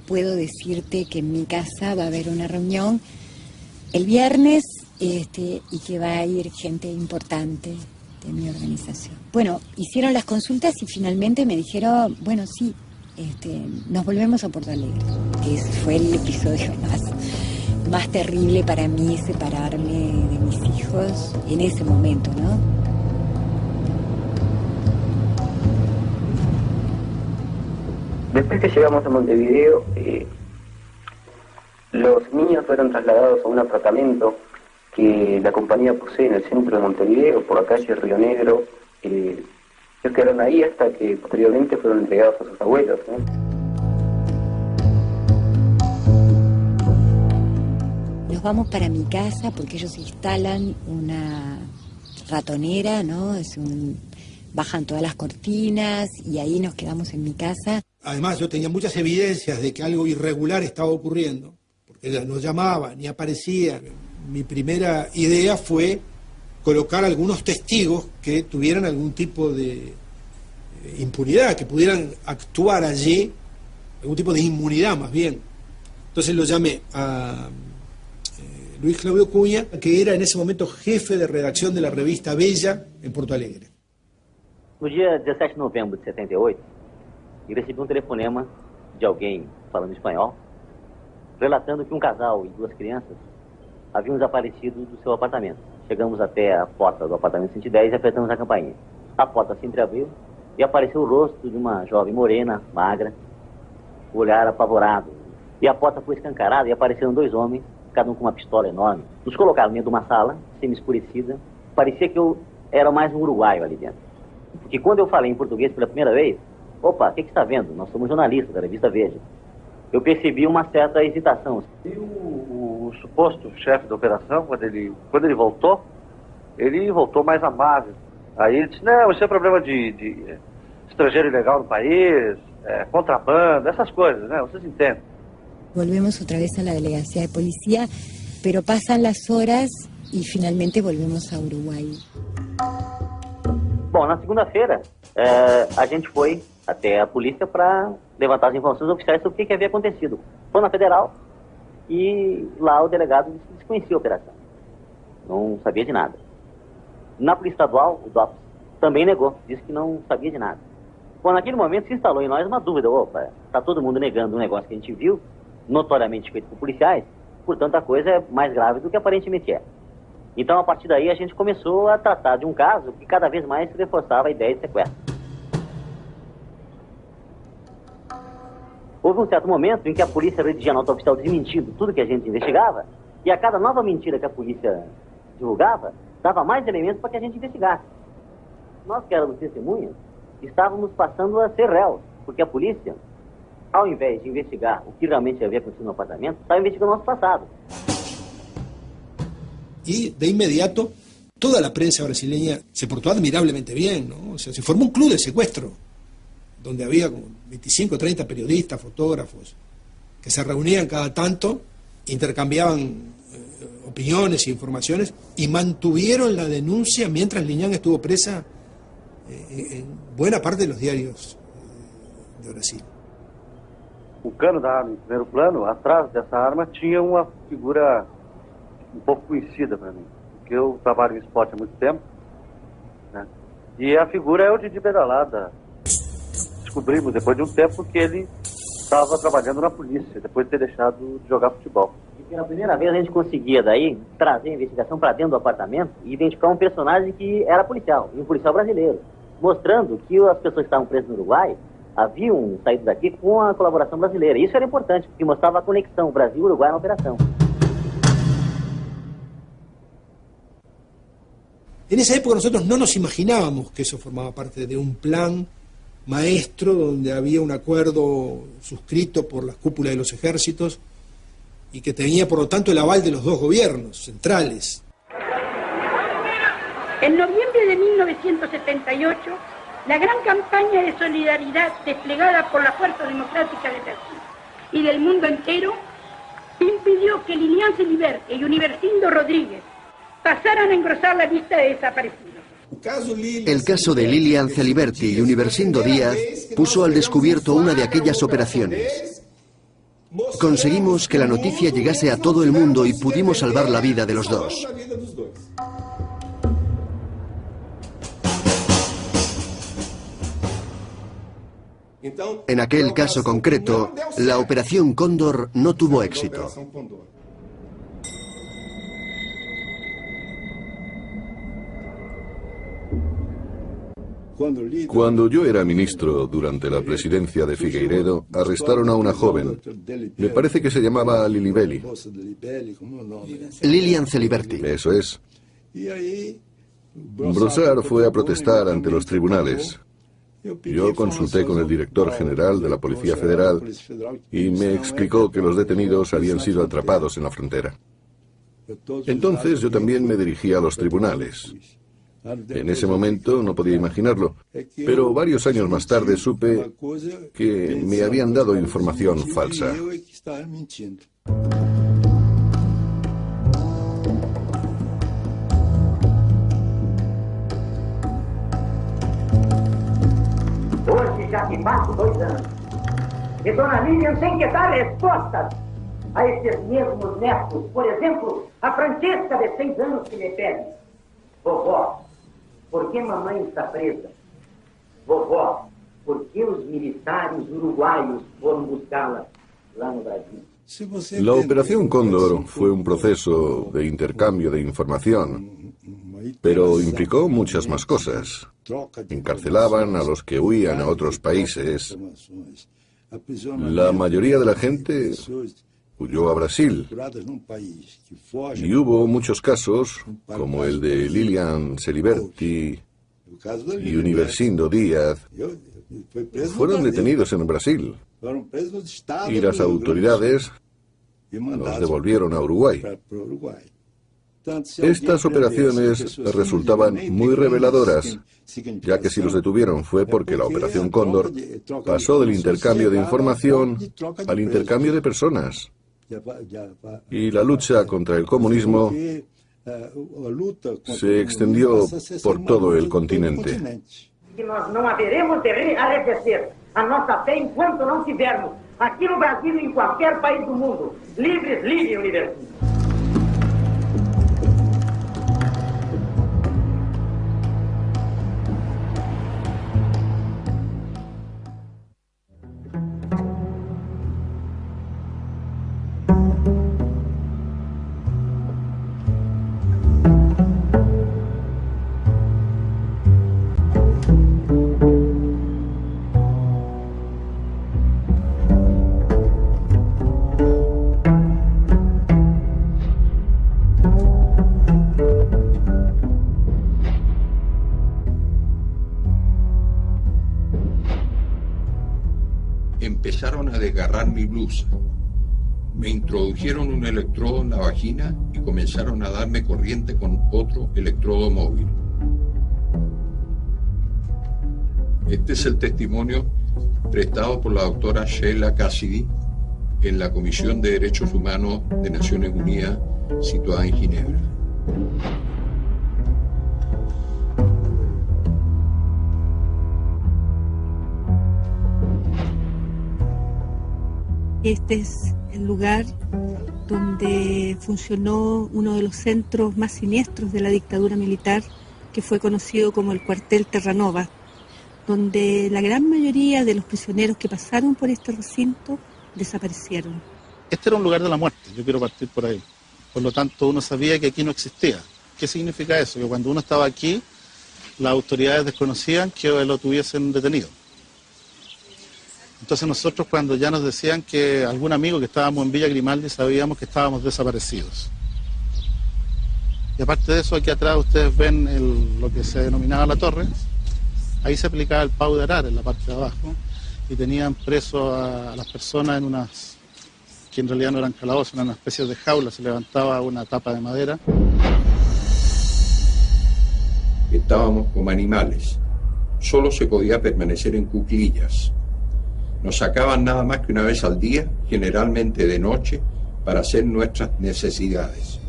puedo decirte que en mi casa va a haber una reunión el viernes y que va a ir gente importante de mi organización. Bueno, hicieron las consultas y finalmente me dijeron, bueno, sí, nos volvemos a Porto Alegre. Ese fue el episodio más terrible para mí, separarme de mis hijos en ese momento, ¿no?
Después que llegamos a Montevideo, los niños fueron trasladados a un apartamento que la compañía posee en el centro de Montevideo, por la calle Río Negro. Ellos quedaron ahí hasta que posteriormente fueron entregados a sus abuelos, ¿no?
vamos para mi casa porque ellos instalan una ratonera, ¿no? Bajan todas las cortinas y ahí nos quedamos en mi casa.
Además, yo tenía muchas evidencias de que algo irregular estaba ocurriendo, porque ella no llamaba ni aparecía. Mi primera idea fue colocar algunos testigos que tuvieran algún tipo de impunidad, que pudieran actuar allí, algún tipo de inmunidad más bien. Entonces lo llamé a Luis Claudio Cunha, que era en ese momento jefe de redacción de la revista Bella en Porto Alegre.
No dia 17 de novembro de 78, eu recebi telefonema de alguém falando espanhol, relatando que casal e 2 crianças haviam desaparecido do seu apartamento. Chegamos até a porta do apartamento 110 e apertamos a campainha. A porta se entreabriu e apareceu o rosto de uma jovem morena, magra, o olhar apavorado. E a porta foi escancarada e apareceram 2 homens, cada um com uma pistola enorme. Nos colocaram dentro de uma sala, semi-escurecida. Parecia que eu era mais um uruguaio ali dentro. Porque quando eu falei em português pela primeira vez, opa, o que está vendo? Nós somos jornalistas da revista Veja. Eu percebi uma certa hesitação.
E o suposto chefe da operação, quando ele voltou mais amável. Aí ele disse, não, isso é problema de estrangeiro ilegal no país, contrabando, essas coisas, né? Vocês entendem.
Volvemos otra vez a la delegacia de policía, pero pasan las horas y finalmente volvemos a Uruguay.
Bom, na segunda-feira, a gente foi até a polícia para levantar as informações oficiais sobre o que havia acontecido. Foi na Federal e lá o delegado desconhecia a operação. Não sabia de nada. Na Polícia Estadual, o DOPS também negou, disse que não sabia de nada. Bom, naquele momento se instalou em nós uma dúvida. Opa, está todo mundo negando um negócio que a gente viu, notoriamente feito por policiais, portanto a coisa é mais grave do que aparentemente é. Então, a partir daí, a gente começou a tratar de um caso que cada vez mais reforçava a ideia de sequestro. Houve um certo momento em que a polícia redigia nota oficial desmentindo tudo que a gente investigava, e a cada nova mentira que a polícia divulgava, dava mais elementos para que a gente investigasse. Nós que éramos testemunhas, estávamos passando a ser réus, porque a polícia, ao invés de investigar o que realmente havia acontecido no apartamento, estava investigando o nosso passado.
Y de inmediato toda la prensa brasileña se portó admirablemente bien, ¿no? O sea, se formó un club de secuestro, donde había como 25 o 30 periodistas, fotógrafos, que se reunían cada tanto, intercambiaban opiniones e informaciones, y mantuvieron la denuncia mientras Liñán estuvo presa en buena parte de los diarios de Brasil.
O cano da arma em primeiro plano, atrás dessa arma tinha uma figura um pouco conhecida para mim, porque eu trabalho em esporte há muito tempo, né? E a figura é o Didi Bedalada. Descobrimos depois de um tempo que ele estava trabalhando na polícia, depois de ter deixado de jogar futebol.
E pela primeira vez a gente conseguia daí trazer a investigação para dentro do apartamento e identificar um personagem que era policial, e um policial brasileiro, mostrando que as pessoas que estavam presas no Uruguai haviam saído daqui com a colaboração brasileira. Isso era importante, porque mostrava a conexão Brasil-Uruguai na operação.
En esa época nosotros no nos imaginábamos que eso formaba parte de un plan maestro donde había un acuerdo suscrito por las cúpulas de los ejércitos y que tenía por lo tanto el aval de los 2 gobiernos centrales.
En noviembre de 1978, la gran campaña de solidaridad desplegada por la Fuerza Democrática de Brasil y del mundo entero impidió que Lilian Celiberti y Universindo Rodríguez pasaran a engrosar la lista de desaparecidos.
El caso de Lilian Celiberti y Universindo Díaz puso al descubierto una de aquellas operaciones. Conseguimos que la noticia llegase a todo el mundo y pudimos salvar la vida de los 2. En aquel caso concreto, la Operación Cóndor no tuvo éxito.
Cuando yo era ministro durante la presidencia de Figueiredo, arrestaron a una joven. Me parece que se llamaba Lilibeli.
Lilian Celiberti.
Eso es. Broussard fue a protestar ante los tribunales. Yo consulté con el director general de la Policía Federal y me explicó que los detenidos habían sido atrapados en la frontera. Entonces yo también me dirigí a los tribunales. En ese momento no podía imaginarlo, pero varios años más tarde supe que me habían dado información falsa.
Hoje já se passam 2 anos e Dona Lilian tem que dar respostas a esses mesmos netos. Por exemplo, a Francesca de 6 anos que me pede: vovó, por que mamãe está presa? Vovó, por que os militares uruguaios foram buscá-la lá no Brasil?
La Operación Cóndor fue un proceso de intercambio de información, pero implicó muchas más cosas. Encarcelaban a los que huían a otros países. La mayoría de la gente huyó a Brasil. Y hubo muchos casos, como el de Lilian Celiberti y Universindo Díaz, fueron detenidos en Brasil. Y las autoridades los devolvieron a Uruguay. Estas operaciones resultaban muy reveladoras, ya que si los detuvieron fue porque la Operación Cóndor pasó del intercambio de información al intercambio de personas. Y la lucha contra el comunismo se extendió por todo el continente.
Que nós não haveremos de arrefecer a nossa fé enquanto não tivermos, aqui no Brasil e em qualquer país do mundo, livres, livre e universal.
Empezaron a desgarrar mi blusa. Me introdujeron un electrodo en la vagina y comenzaron a darme corriente con otro electrodo móvil. Este es el testimonio prestado por la doctora Sheila Cassidy en la Comisión de Derechos Humanos de Naciones Unidas situada en Ginebra.
Este es el lugar donde funcionó uno de los centros más siniestros de la dictadura militar, que fue conocido como el cuartel Terranova, donde la gran mayoría de los prisioneros que pasaron por este recinto desaparecieron.
Este era un lugar de la muerte, yo quiero partir por ahí. Por lo tanto, uno sabía que aquí no existía. ¿Qué significa eso? Que cuando uno estaba aquí, las autoridades desconocían que lo tuviesen detenido. Entonces nosotros, cuando ya nos decían que algún amigo que estábamos en Villa Grimaldi, sabíamos que estábamos desaparecidos. Y aparte de eso, aquí atrás ustedes ven lo que se denominaba la torre. Ahí se aplicaba el pau de arar en la parte de abajo y tenían preso a las personas en unas, que en realidad no eran calabozos, eran una especie de jaula, se levantaba una tapa de madera.
Estábamos como animales. Solo se podía permanecer en cuclillas. Nos sacaban nada más que una vez al día, generalmente de noche, para hacer nuestras necesidades.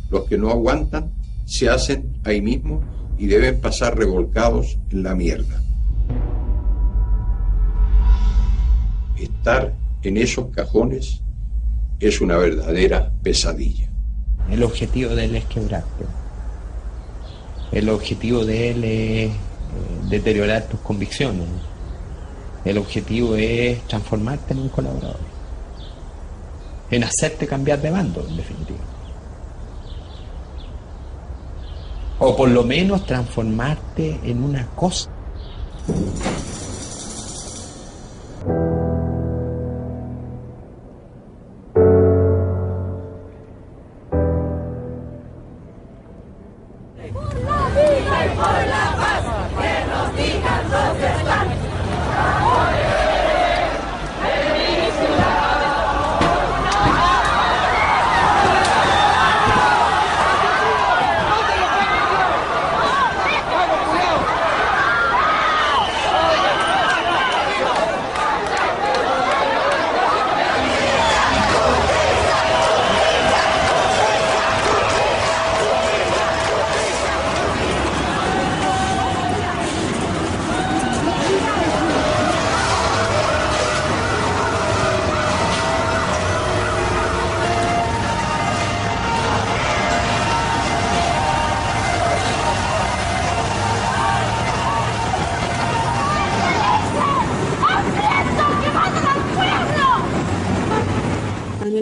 Los que no aguantan se hacen ahí mismo y deben pasar revolcados en la mierda. Estar en esos cajones es una verdadera pesadilla.
El objetivo de él es quebrarte. El objetivo de él es deteriorar tus convicciones. El objetivo es transformarte en un colaborador, en hacerte cambiar de bando, en definitiva. O por lo menos transformarte en una cosa.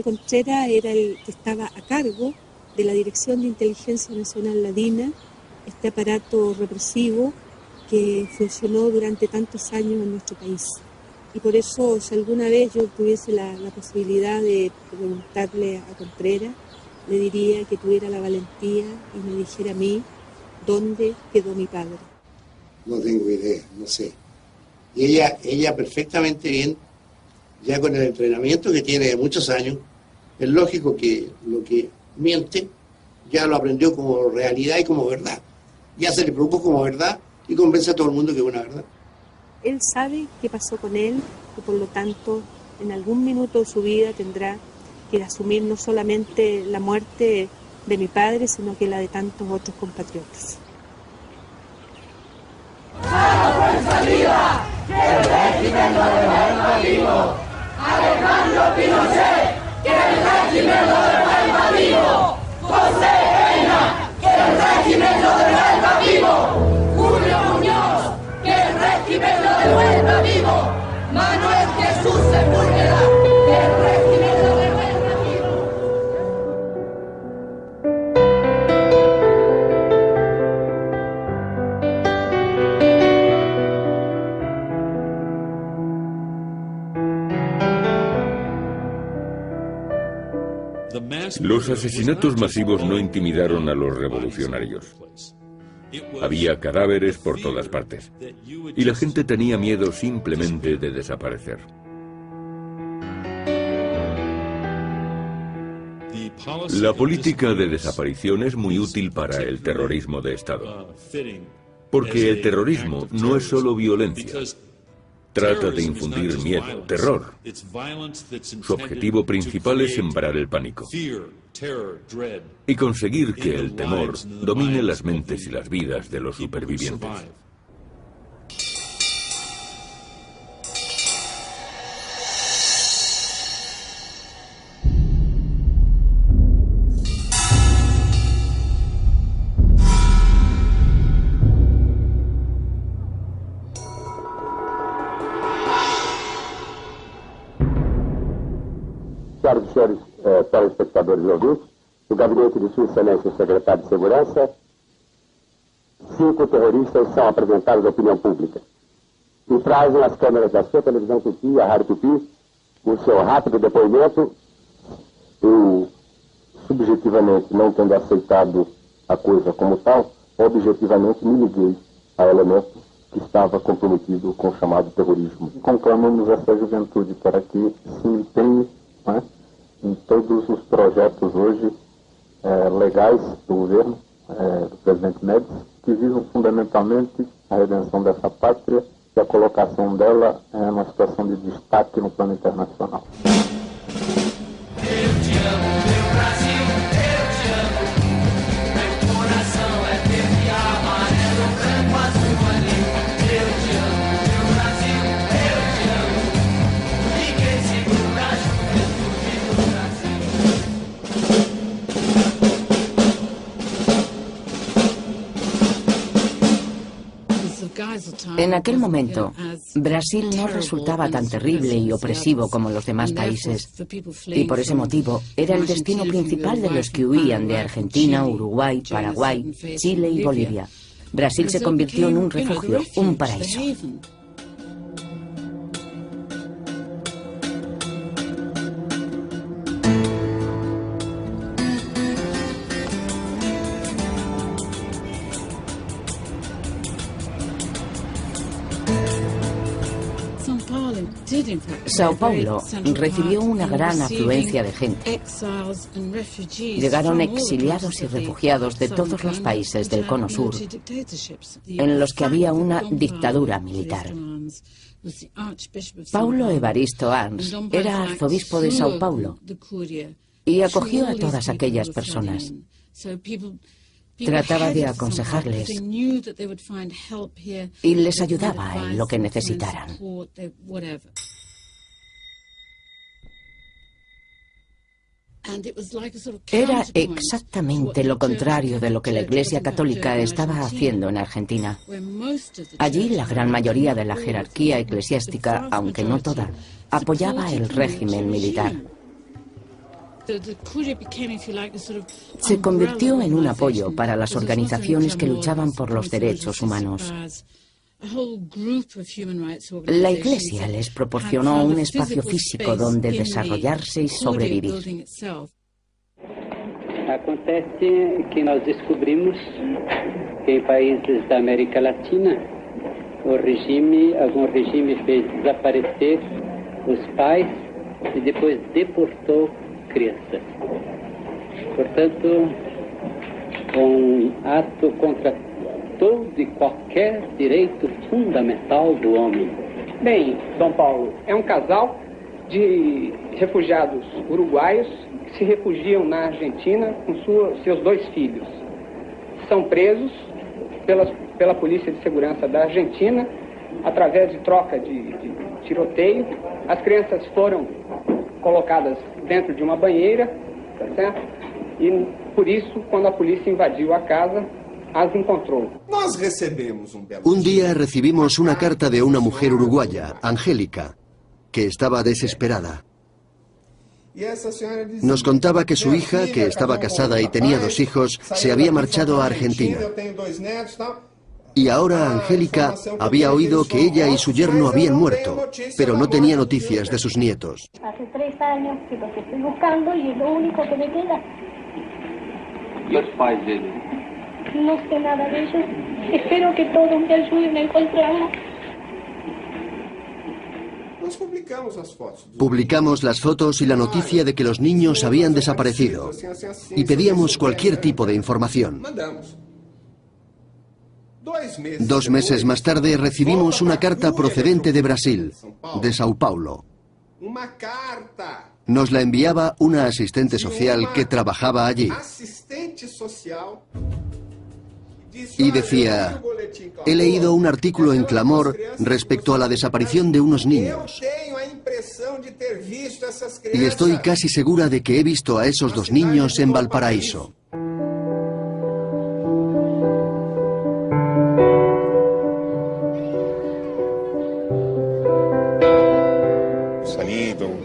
Manuel Contreras era el que estaba a cargo de la Dirección de Inteligencia Nacional, la DINA, este aparato represivo que funcionó durante tantos años en nuestro país. Y por eso, si alguna vez yo tuviese la posibilidad de preguntarle a Contreras, le diría que tuviera la valentía y me dijera a mí dónde quedó mi padre.
No tengo idea, no sé. Y ella perfectamente bien, ya con el entrenamiento que tiene de muchos años, es lógico que lo que miente ya lo aprendió como realidad y como verdad. Ya se le produjo como verdad y convence a todo el mundo que es una verdad.
Él sabe qué pasó con él y por lo tanto en algún minuto de su vida tendrá que asumir no solamente la muerte de mi padre, sino que la de tantos otros compatriotas.
¡Fuerza viva! ¡Que el régimen lo devuelva vivo! ¡Alejandro Pinochet! ¡Que el régimen lo devuelva vivo! ¡José Reina! ¡Que el régimen lo devuelva vivo! ¡Julio Muñoz! ¡Que el régimen lo devuelva vivo! ¡Manuel Jesús Sepúlveda! ¡Que el régimen lo devuelva vivo!
Los asesinatos masivos no intimidaron a los revolucionarios. Había cadáveres por todas partes. Y la gente tenía miedo simplemente de desaparecer. La política de desaparición es muy útil para el terrorismo de Estado. Porque el terrorismo no es solo violencia. Trata de infundir miedo, terror. Su objetivo principal es sembrar el pánico y conseguir que el temor domine las mentes y las vidas de los supervivientes.
Senhoras e senhores telespectadores e ouvintes, o gabinete de Sua Excelência, o secretário de Segurança, 5 terroristas são apresentados à opinião pública. E trazem as câmeras da sua televisão Tupi, a Rádio Tupi, o seu rápido depoimento. Eu, subjetivamente, não tendo aceitado a coisa como tal, objetivamente me liguei a elementos que estava comprometido com o chamado terrorismo. Conclamamos essa juventude para que se empenhe, né, em todos os projetos hoje legais do governo, do presidente Médici, que visam fundamentalmente a redenção dessa pátria e a colocação dela numa situação de destaque no plano internacional.
Eu te amo, meu Brasil, eu te amo. Meu coração é verde, amarelo, branco, azul, ali. Eu te amo, meu Brasil, eu te amo. Ninguém segura a juventude do Brasil.
En aquel momento, Brasil no resultaba tan terrible y opresivo como los demás países, y por ese motivo era el destino principal de los que huían de Argentina, Uruguay, Paraguay, Chile y Bolivia. Brasil se convirtió en un refugio, un paraíso. Sao Paulo recibió una gran afluencia de gente. Llegaron exiliados y refugiados de todos los países del Cono Sur, en los que había una dictadura militar. Paulo Evaristo Arns era arzobispo de Sao Paulo y acogió a todas aquellas personas. Trataba de aconsejarles y les ayudaba en lo que necesitaran. Era exactamente lo contrario de lo que la Iglesia Católica estaba haciendo en Argentina. Allí la gran mayoría de la jerarquía eclesiástica, aunque no toda, apoyaba el régimen militar. Se convirtió en un apoyo para las organizaciones que luchaban por los derechos humanos. La Iglesia les proporcionó un espacio físico donde desarrollarse y sobrevivir.
Acontece que nós descobrimos que em países da América Latina algum regime fez desaparecer os pais e depois deportou crianças. Portanto, ato contra todo e qualquer direito fundamental do homem. Bem, São Paulo é casal de refugiados uruguaios que se refugiam na Argentina com seus 2 filhos. São presos pela Polícia de Segurança da Argentina através de troca de tiroteio. As crianças foram colocadas dentro de uma banheira, tá certo? E por isso, quando a polícia invadiu a casa, as encontró.
Un día recibimos una carta de una mujer uruguaya, Angélica, que estaba desesperada. Nos contaba que su hija, que estaba casada y tenía 2 hijos, se había marchado a Argentina. Y ahora Angélica había oído que ella y su yerno habían muerto, pero no tenía noticias de sus nietos.
Hace 3 años que los estoy buscando y es lo único que me queda.
¿Y los pais de ellos?
No sé nada de ellos. Espero que todos me ayuden a encontrarlos.
Publicamos las fotos y la noticia de que los niños habían desaparecido y pedíamos cualquier tipo de información. 2 meses más tarde recibimos una carta procedente de Brasil, de Sao Paulo. Nos la enviaba una asistente social que trabajaba allí. Y decía: he leído un artículo en Clamor respecto a la desaparición de unos niños. Y estoy casi segura de que he visto a esos 2 niños en Valparaíso.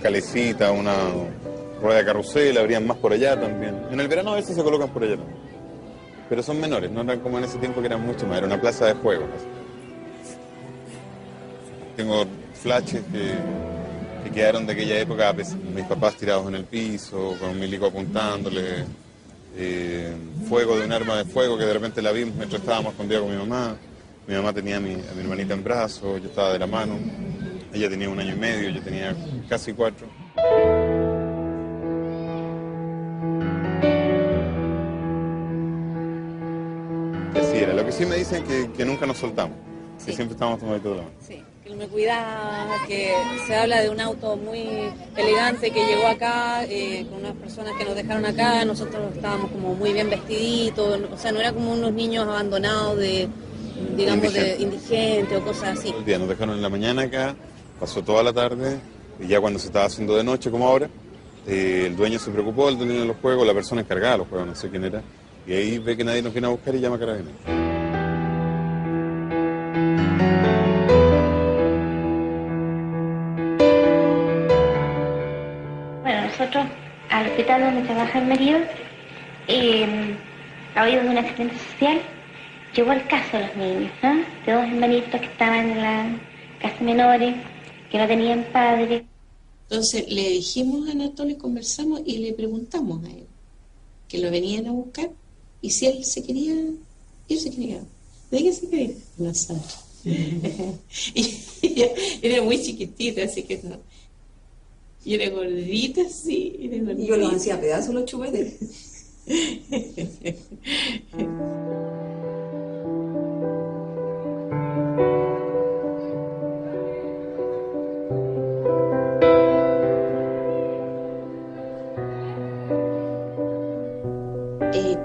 Calecita, una rueda de carrusel, habrían más por allá también. En el verano a veces se colocan por allá también. Pero son menores, no eran como en ese tiempo que eran mucho más, era una plaza de juegos. Tengo flashes que quedaron de aquella época, mis papás tirados en el piso, con un milico apuntándole, fuego de un arma de fuego que de repente la vimos mientras estábamos escondidos con mi mamá. Mi mamá tenía a mi hermanita en brazos, yo estaba de la mano. Ella tenía 1 año y medio, yo tenía casi 4. Y así era. Lo que sí me dicen que nunca nos soltamos, sí. Que siempre estábamos tomaditos de la mano.
Sí, que él me cuidaba, que se habla de un auto muy elegante que llegó acá, con unas personas que nos dejaron acá, nosotros estábamos como muy bien vestiditos, o sea, no era como unos niños abandonados digamos, de indigentes o cosas así.
El día nos dejaron en la mañana acá. Pasó toda la tarde y ya cuando se estaba haciendo de noche, como ahora, el dueño se preocupó, el dueño de los juegos, la persona encargada de los juegos, no sé quién era, y ahí ve que nadie nos viene a buscar y llama a Carabineros.
Bueno, nosotros al hospital donde trabaja el marido, a oído de un accidente social, llegó el caso de los niños, ¿no? De 2 hermanitos que estaban en la casa menores, que no tenían padre.
Entonces le dijimos a Anatolio, conversamos y le preguntamos a él que lo venían a buscar y si él se quería ir, se quería. ¿De qué se quería? No sabe. Y era muy chiquitita, así que no. Y era gordita, sí. Era gordita.
Y yo los hacía pedazos los chupetes.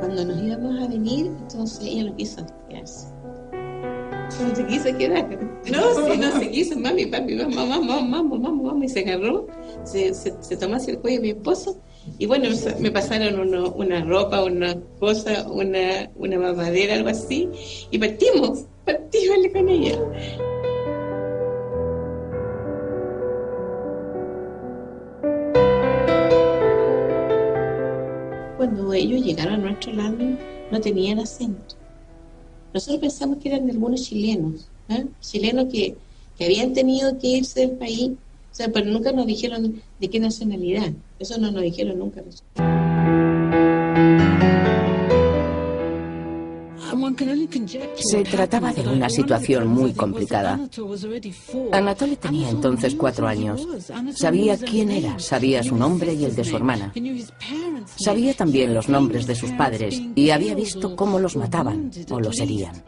Cuando nos íbamos a venir, entonces ella no quiso quedarse. No se quiso quedar. No se quiso. Mami, papi, mamá, y se agarró, se tomó hacia el cuello de mi esposo, y bueno, me pasaron una ropa, una cosa, una mamadera, algo así, y partimos con ella. cuando ellos llegaron a nuestro lado no tenían acento. Nosotros pensamos que eran algunos chilenos, chilenos que habían tenido que irse del país, o sea, pero nunca nos dijeron de qué nacionalidad. Eso no nos dijeron nunca.
Se trataba de una situación muy complicada. Anatoly tenía entonces 4 años. Sabía quién era, sabía su nombre y el de su hermana. Sabía también los nombres de sus padres y había visto cómo los mataban o los herían.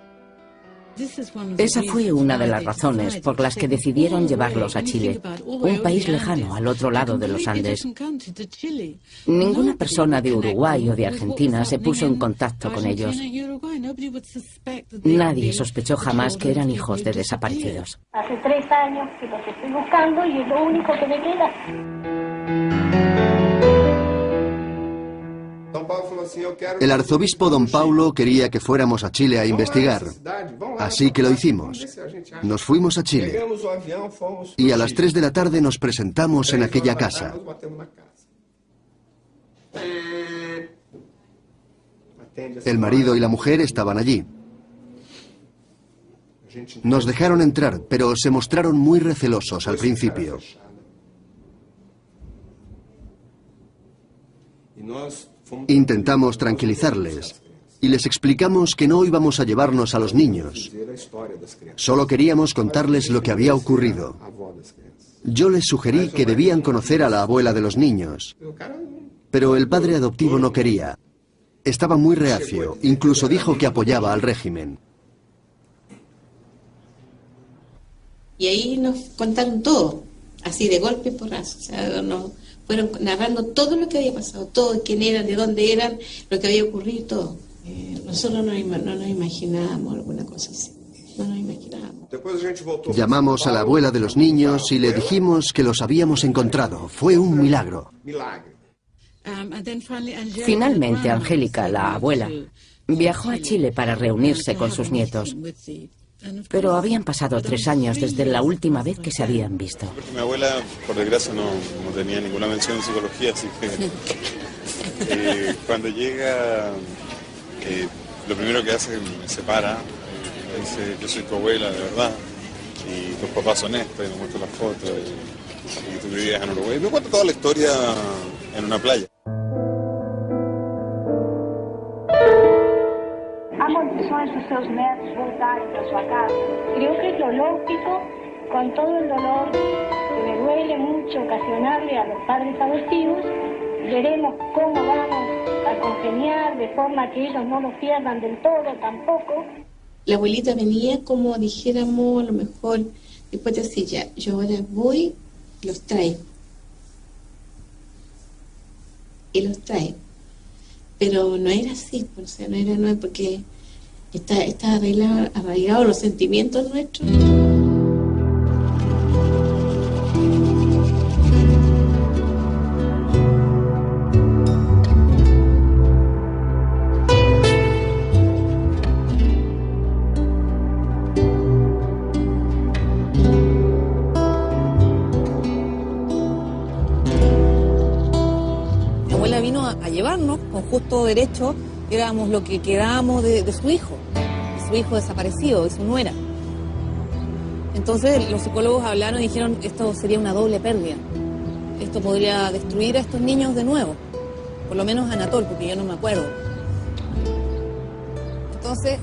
Esa fue una de las razones por las que decidieron llevarlos a Chile, un país lejano al otro lado de los Andes. Ninguna persona de Uruguay o de Argentina se puso en contacto con ellos. Nadie sospechó jamás que eran hijos de desaparecidos.
Hace 3 años que los estoy buscando y es lo único que me queda.
El arzobispo don Paulo quería que fuéramos a Chile a investigar, así que lo hicimos. Nos fuimos a Chile y a las 3 de la tarde nos presentamos en aquella casa. El marido y la mujer estaban allí. Nos dejaron entrar, pero se mostraron muy recelosos al principio. Intentamos tranquilizarles y les explicamos que no íbamos a llevarnos a los niños. Solo queríamos contarles lo que había ocurrido. Yo les sugerí que debían conocer a la abuela de los niños, pero el padre adoptivo no quería. Estaba muy reacio, incluso dijo que apoyaba al régimen.
Y ahí nos contaron todo, así de golpe porrazo, o sea, nos fueron narrando todo lo que había pasado, todo, quién eran, de dónde eran, lo que había ocurrido, todo. Nosotros no nos imaginábamos alguna cosa así, no nos imaginábamos.
Llamamos a la abuela de los niños y le dijimos que los habíamos encontrado. Fue un milagro.
Finalmente, Angélica, la abuela, viajó a Chile para reunirse con sus nietos. Pero habían pasado 3 años desde la última vez que se habían visto.
Porque mi abuela, por desgracia, no tenía ninguna mención en psicología, así que cuando llega, lo primero que hace es me separa, me dice, yo soy tu abuela de verdad, y tus papás son estos, y me muestra las fotos, y tú vivías en Uruguay. Me cuenta toda la historia en una playa.
Há condições dos seus netos voltarem para sua casa. Creo que es lo lógico, con todo el dolor que me duele mucho ocasionarle a los padres adoptivos. Veremos cómo vamos a congeniar de forma que ellos no lo pierdan del todo tampoco.
La abuelita venía como dijéramos, a lo mejor, después de decir, ya, yo ahora voy, los traigo. Y los traigo. Pero no era así, o sea, no era porque está arraigado los sentimientos nuestros.
Mi abuela vino a llevarnos con justo derecho, éramos lo que quedábamos de su hijo desaparecido, de su nuera. Entonces los psicólogos hablaron y dijeron, esto sería una doble pérdida. Esto podría destruir a estos niños de nuevo, por lo menos a Anatol, porque yo no me acuerdo. Entonces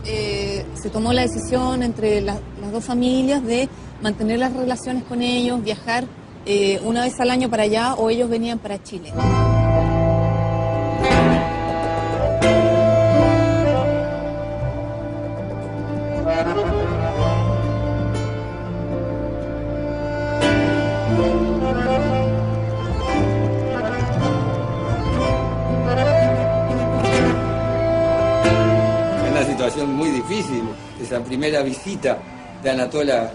se tomó la decisión entre las 2 familias de mantener las relaciones con ellos, viajar una vez al año para allá o ellos venían para Chile.
Una situación muy difícil, esa primera visita de Anatola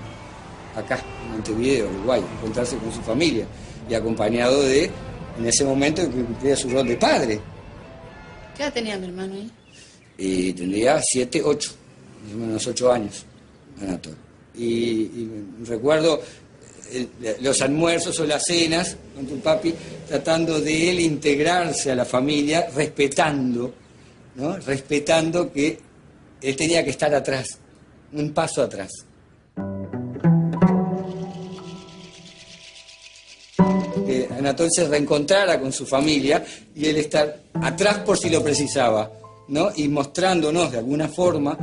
acá, en Montevideo, Uruguay, encontrarse con su familia y acompañado de, en ese momento, que cumplía su rol de padre.
¿Qué edad tenía mi hermano ahí?
Y tendría 7, 8, más o menos 8 años, Anatola. Y recuerdo los almuerzos o las cenas con tu papi, tratando de él integrarse a la familia, respetando, ¿no? Respetando que él tenía que estar atrás, un paso atrás. Que Anatol se reencontrara con su familia y él estar atrás por si lo precisaba, ¿no? Y mostrándonos de alguna forma,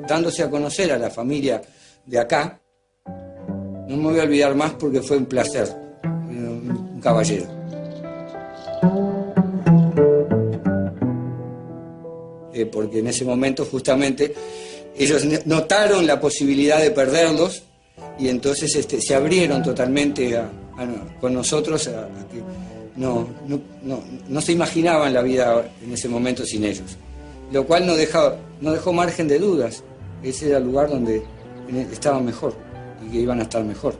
dándose a conocer a la familia de acá. No me voy a olvidar más porque fue un placer, un caballero. Porque en ese momento justamente ellos notaron la posibilidad de perderlos y entonces se abrieron totalmente con nosotros, a que no se imaginaban la vida en ese momento sin ellos. Lo cual no dejó margen de dudas. Ese era el lugar donde estaban mejor y que iban a estar mejor.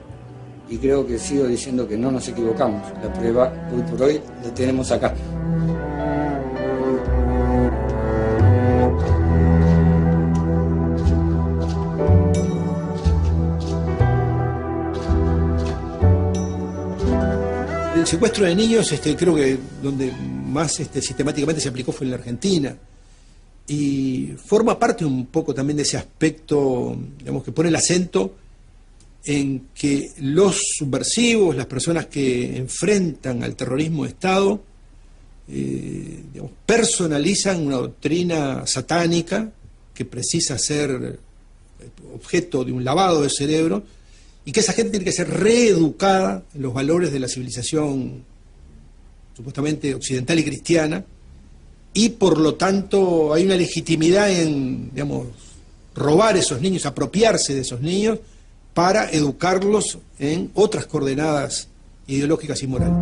Y creo que sigo diciendo que no nos equivocamos. La prueba, hoy por hoy, la tenemos acá.
El secuestro de niños, creo que donde más sistemáticamente se aplicó fue en la Argentina. Y forma parte un poco también de ese aspecto, digamos, que pone el acento en que los subversivos, las personas que enfrentan al terrorismo de Estado, digamos, personalizan una doctrina satánica que precisa ser objeto de un lavado de cerebro, y que esa gente tiene que ser reeducada en los valores de la civilización supuestamente occidental y cristiana, y por lo tanto hay una legitimidad en, digamos, robar esos niños, apropiarse de esos niños para educarlos en otras coordenadas ideológicas y morales.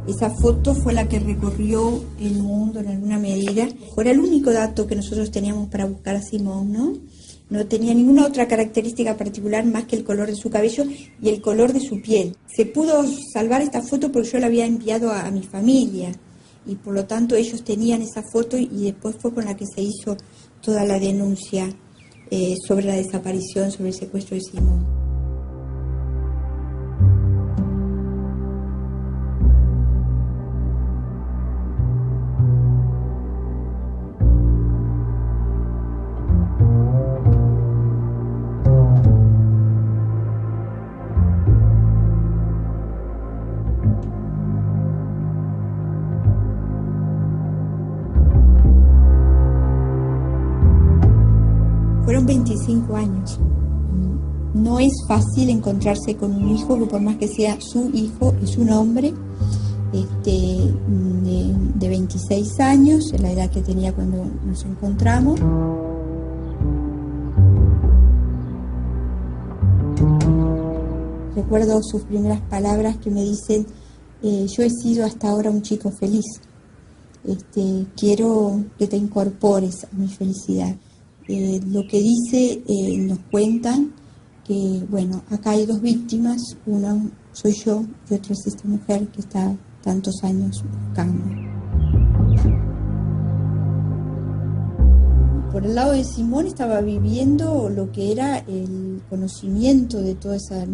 Esa foto fue la que recorrió el mundo en alguna medida. Era el único dato que nosotros teníamos para buscar a Simón, ¿no? No tenía ninguna otra característica particular más que el color de su cabello y el color de su piel. Se pudo salvar esta foto porque yo la había enviado a mi familia y por lo tanto ellos tenían esa foto y después fue con la que se hizo toda la denuncia sobre la desaparición, sobre el secuestro de Simón. Fueron 25 años. No es fácil encontrarse con un hijo que por más que sea su hijo, es un hombre de 26 años, la edad que tenía cuando nos encontramos. Recuerdo sus primeras palabras que me dicen, yo he sido hasta ahora un chico feliz. Quiero que te incorpores a mi felicidad. Lo que dice, nos cuentan que, bueno, acá hay dos víctimas, una soy yo y otra es esta mujer que está tantos años buscando. Por el lado de Simón estaba viviendo lo que era el conocimiento de toda esa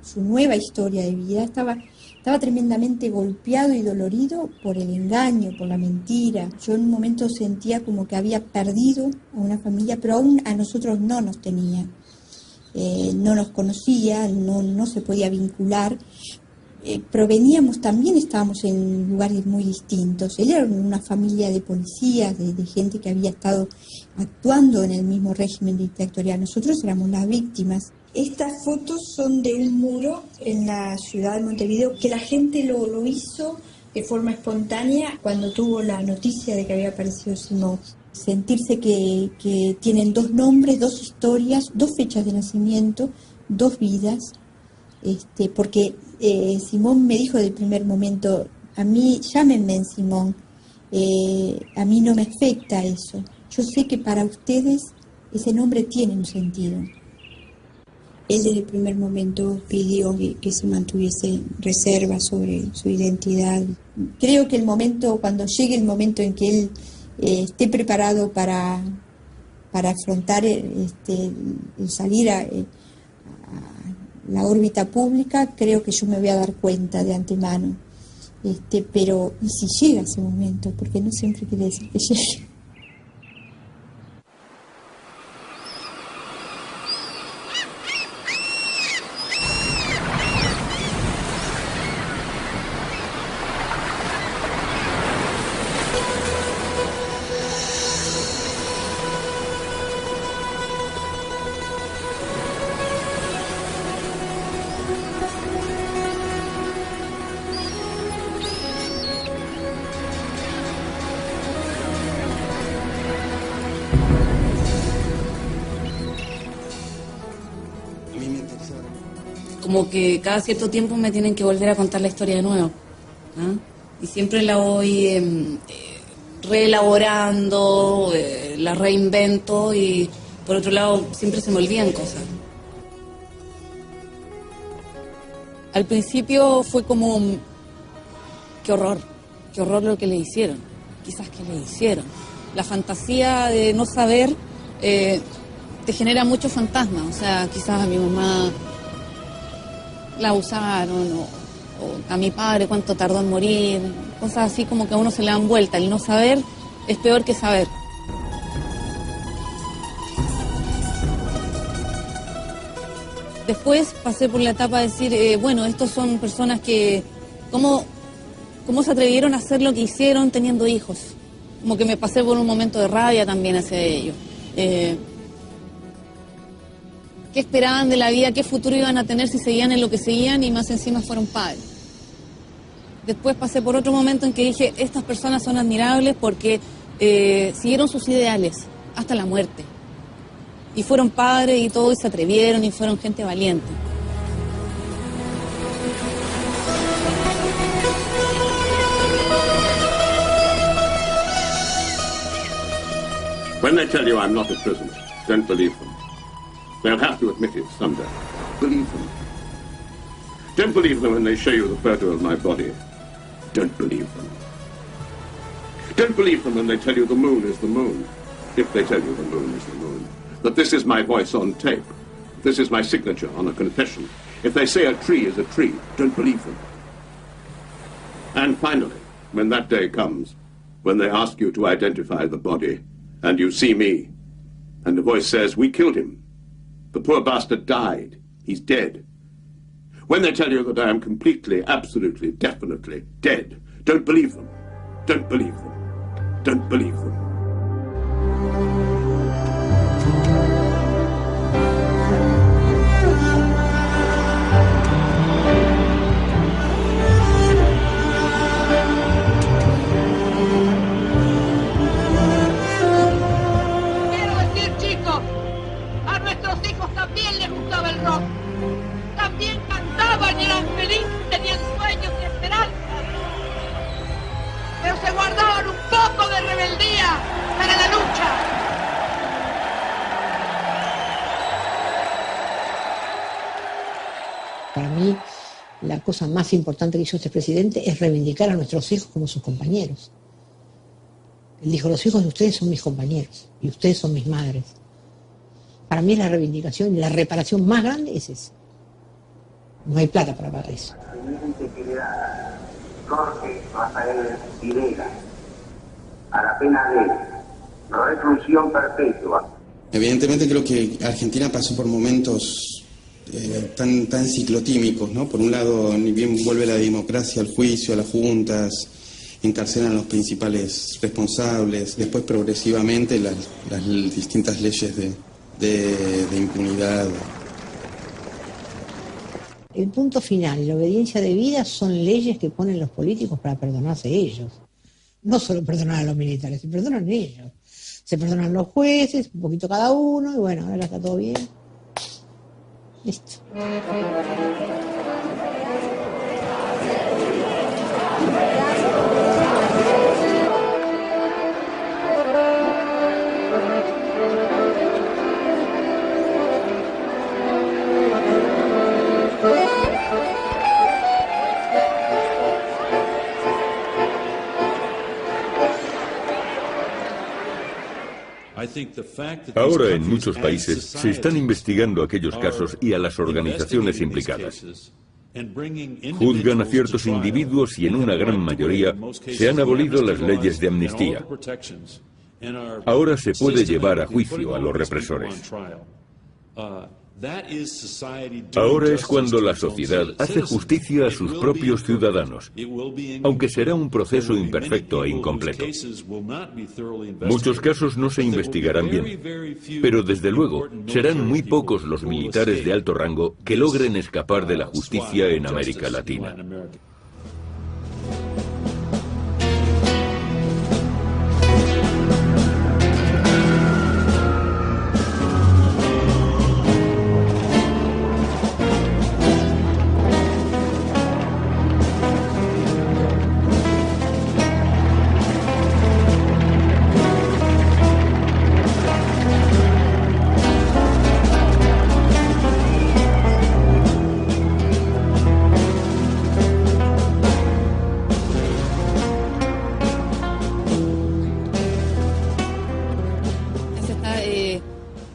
su nueva historia de vida. Estaba tremendamente golpeado y dolorido por el engaño, por la mentira. Yo en un momento sentía como que había perdido a una familia, pero aún a nosotros no nos tenía. No nos conocía, no se podía vincular. También estábamos en lugares muy distintos. Él era una familia de policías, de gente que había estado actuando en el mismo régimen dictatorial. Nosotros éramos las víctimas. Estas fotos son de un muro en la ciudad de Montevideo que la gente lo hizo de forma espontánea cuando tuvo la noticia de que había aparecido Simón. Sentirse que tienen dos nombres, dos historias, dos fechas de nacimiento, dos vidas, porque Simón me dijo del primer momento, a mí llámenme Simón, a mí no me afecta eso, yo sé que para ustedes ese nombre tiene un sentido. Él desde el primer momento pidió que se mantuviese reserva sobre su identidad. Creo que cuando llegue el momento en que él esté preparado para afrontar el salir a la órbita pública, creo que yo me voy a dar cuenta de antemano. Pero ¿y si llega ese momento? Porque no siempre quiere decir que llegue.
Como que cada cierto tiempo me tienen que volver a contar la historia de nuevo, ¿ah? Y siempre la voy reelaborando, la reinvento, y por otro lado siempre se me olvidan cosas. Al principio fue como, qué horror lo que le hicieron, quizás que le hicieron. La fantasía de no saber te genera muchos fantasmas, o sea, quizás a mi mamá la abusaron, o a mi padre cuánto tardó en morir, cosas así como que a uno se le dan vuelta. El no saber es peor que saber. Después pasé por la etapa de decir, bueno, estos son personas que, ¿cómo se atrevieron a hacer lo que hicieron teniendo hijos? Como que me pasé por un momento de rabia también hacia ellos. ¿Qué esperaban de la vida? ¿Qué futuro iban a tener si seguían en lo que seguían y más encima fueron padres? Después pasé por otro momento en que dije, estas personas son admirables porque siguieron sus ideales hasta la muerte. Y fueron padres y todo, y se atrevieron y fueron gente valiente.
When they tell you I'm not a prisoner, don't believe them. They'll have to admit it someday. Believe them. Don't believe them when they show you the photo of my body. Don't believe them. Don't believe them when they tell you the moon is the moon. If they tell you the moon is the moon. That this is my voice on tape. This is my signature on a confession. If they say a tree is a tree, don't believe them. And finally, when that day comes, when they ask you to identify the body, and you see me, and the voice says, we killed him. The poor bastard died. He's dead. When they tell you that I am completely, absolutely, definitely dead, don't believe them. Don't believe them. Don't believe them.
Para mí, la cosa más importante que hizo este presidente es reivindicar a nuestros hijos como sus compañeros. Él dijo, los hijos de ustedes son mis compañeros y ustedes son mis madres. Para mí la reivindicación y la reparación más grande es esa. No hay plata para pagar eso.
Jorge Rafael Videla, a la pena de reclusión perpetua.
Evidentemente creo que Argentina pasó por momentos tan ciclotímicos, ¿no? Por un lado, ni bien vuelve la democracia al juicio, a las juntas, encarcelan a los principales responsables, después progresivamente las distintas leyes de impunidad.
El punto final y la obediencia debida son leyes que ponen los políticos para perdonarse ellos. No solo perdonar a los militares, se perdonan ellos. Se perdonan los jueces, un poquito cada uno, y bueno, ahora está todo bien. Listo.
Ahora en muchos países se están investigando aquellos casos y a las organizaciones implicadas. Juzgan a ciertos individuos y en una gran mayoría se han abolido las leyes de amnistía. Ahora se puede llevar a juicio a los represores. Ahora es cuando la sociedad hace justicia a sus propios ciudadanos, aunque será un proceso imperfecto e incompleto. Muchos casos no se investigarán bien, pero desde luego serán muy pocos los militares de alto rango que logren escapar de la justicia en América Latina.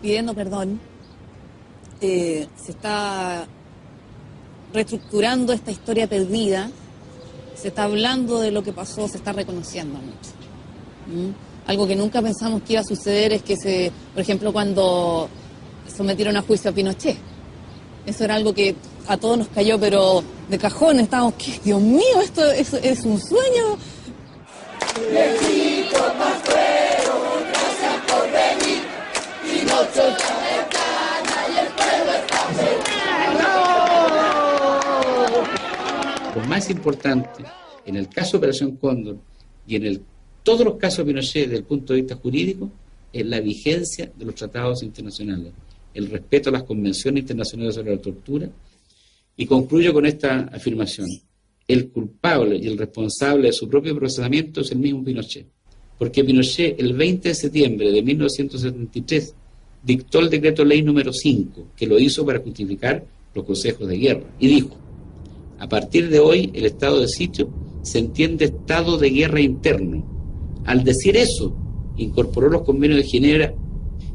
Pidiendo perdón, se está reestructurando esta historia perdida, se está hablando de lo que pasó, se está reconociendo mucho. Algo que nunca pensamos que iba a suceder es que, por ejemplo, cuando sometieron a juicio a Pinochet, eso era algo que a todos nos cayó, pero de cajón estábamos, ¿qué? Dios mío, esto es un sueño.
México más fuero, gracias por venir. Pinochet está cercana y el pueblo está feliz.
Lo más importante, en el caso de Operación Cóndor y en todos los casos de Pinochet desde el punto de vista jurídico, es la vigencia de los tratados internacionales, el respeto a las convenciones internacionales sobre la tortura. Y concluyo con esta afirmación: el culpable y el responsable de su propio procesamiento es el mismo Pinochet, porque Pinochet el 20 de septiembre de 1973 dictó el decreto ley número 5, que lo hizo para justificar los consejos de guerra, y dijo: a partir de hoy el estado de sitio se entiende estado de guerra interno. Al decir eso, incorporó los convenios de Ginebra.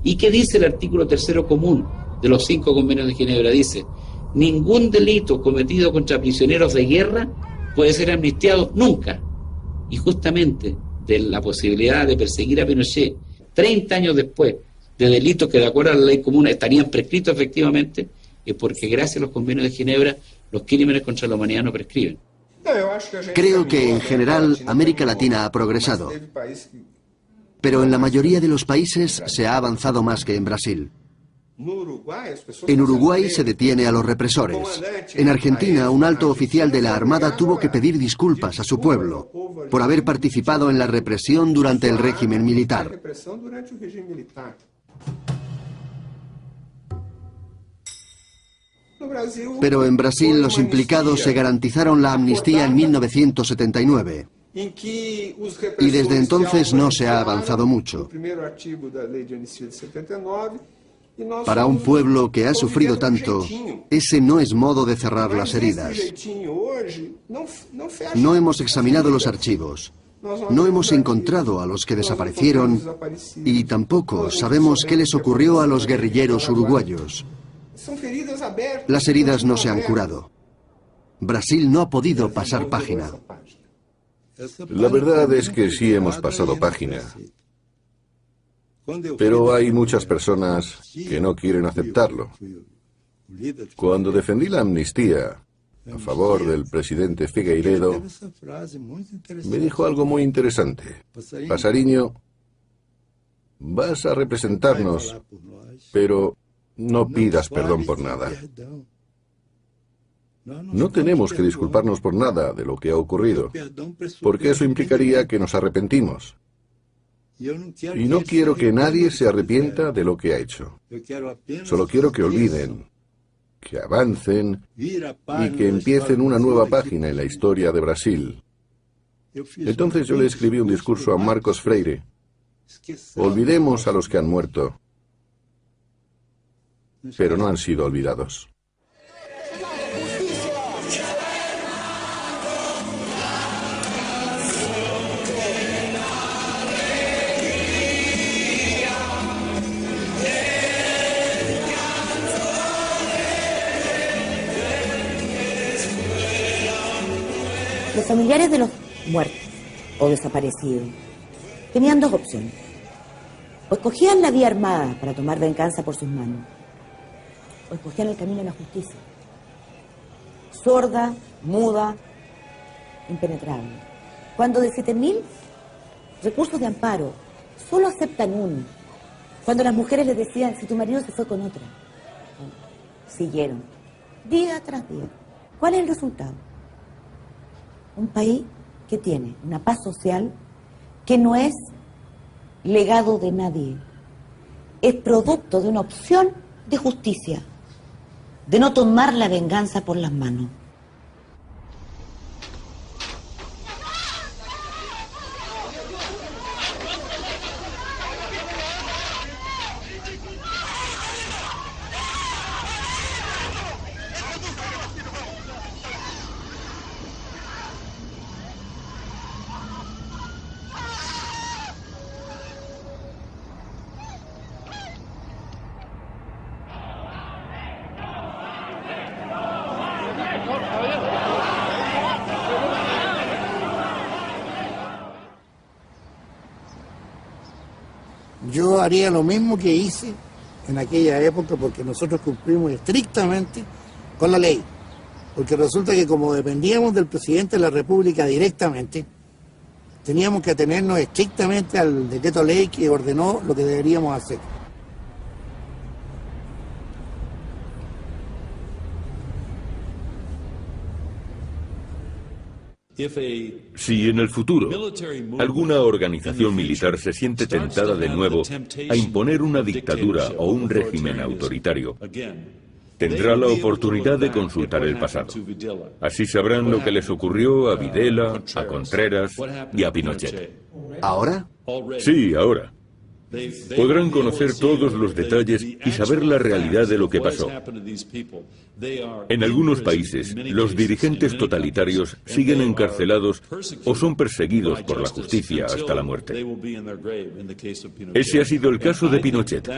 ¿Y qué dice el artículo 3º común de los 5 convenios de Ginebra? Dice: ningún delito cometido contra prisioneros de guerra puede ser amnistiado nunca. Y justamente de la posibilidad de perseguir a Pinochet 30 años después de delitos que de acuerdo a la ley común estarían prescritos efectivamente, es porque gracias a los convenios de Ginebra los crímenes contra la humanidad no prescriben.
Creo que en general América Latina ha progresado, pero en la mayoría de los países se ha avanzado más que en Brasil. En Uruguay se detiene a los represores. En Argentina, un alto oficial de la Armada tuvo que pedir disculpas a su pueblo por haber participado en la represión durante el régimen militar. Pero en Brasil los implicados se garantizaron la amnistía en 1979. Y desde entonces no se ha avanzado mucho. Para un pueblo que ha sufrido tanto, ese no es modo de cerrar las heridas. No hemos examinado los archivos, no hemos encontrado a los que desaparecieron y tampoco sabemos qué les ocurrió a los guerrilleros uruguayos. Las heridas no se han curado. Brasil no ha podido pasar página.
La verdad es que sí hemos pasado página. Pero hay muchas personas que no quieren aceptarlo. Cuando defendí la amnistía a favor del presidente Figueiredo, me dijo algo muy interesante. Pasariño, vas a representarnos, pero no pidas perdón por nada. No tenemos que disculparnos por nada de lo que ha ocurrido, porque eso implicaría que nos arrepentimos. Y no quiero que nadie se arrepienta de lo que ha hecho. Solo quiero que olviden, que avancen y que empiecen una nueva página en la historia de Brasil. Entonces yo le escribí un discurso a Marcos Freire. Olvidemos a los que han muerto, pero no han sido olvidados.
Los familiares de los muertos o desaparecidos tenían dos opciones. O escogían la vía armada para tomar venganza por sus manos, o escogían el camino de la justicia. Sorda, muda, impenetrable. Cuando de 7.000 recursos de amparo solo aceptan uno, cuando las mujeres les decían, si tu marido se fue con otra, siguieron, día tras día. ¿Cuál es el resultado? Un país que tiene una paz social que no es legado de nadie, es producto de una opción de justicia, de no tomar la venganza por las manos.
Yo haría lo mismo que hice en aquella época, porque nosotros cumplimos estrictamente con la ley. Porque resulta que como dependíamos del presidente de la República directamente, teníamos que atenernos estrictamente al decreto ley que ordenó lo que deberíamos hacer.
Si en el futuro alguna organización militar se siente tentada de nuevo a imponer una dictadura o un régimen autoritario, tendrá la oportunidad de consultar el pasado. Así sabrán lo que les ocurrió a Videla, a Contreras y a Pinochet.
¿Ahora?
Sí, ahora. Podrán conocer todos los detalles y saber la realidad de lo que pasó. En algunos países, los dirigentes totalitarios siguen encarcelados o son perseguidos por la justicia hasta la muerte. Ese ha sido el caso de Pinochet.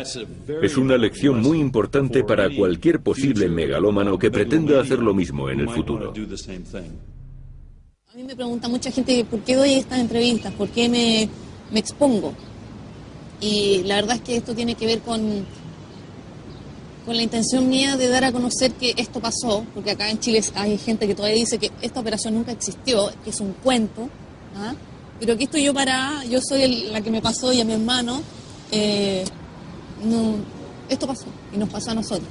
Es una lección muy importante para cualquier posible megalómano que pretenda hacer lo mismo en el futuro.
A mí me pregunta mucha gente por qué doy estas entrevistas, por qué me expongo. Y la verdad es que esto tiene que ver con la intención mía de dar a conocer que esto pasó, porque acá en Chile hay gente que todavía dice que esta operación nunca existió, que es un cuento, ¿ah? Pero aquí estoy yo parada, yo soy la que me pasó y a mi hermano, esto pasó y nos pasó a nosotros.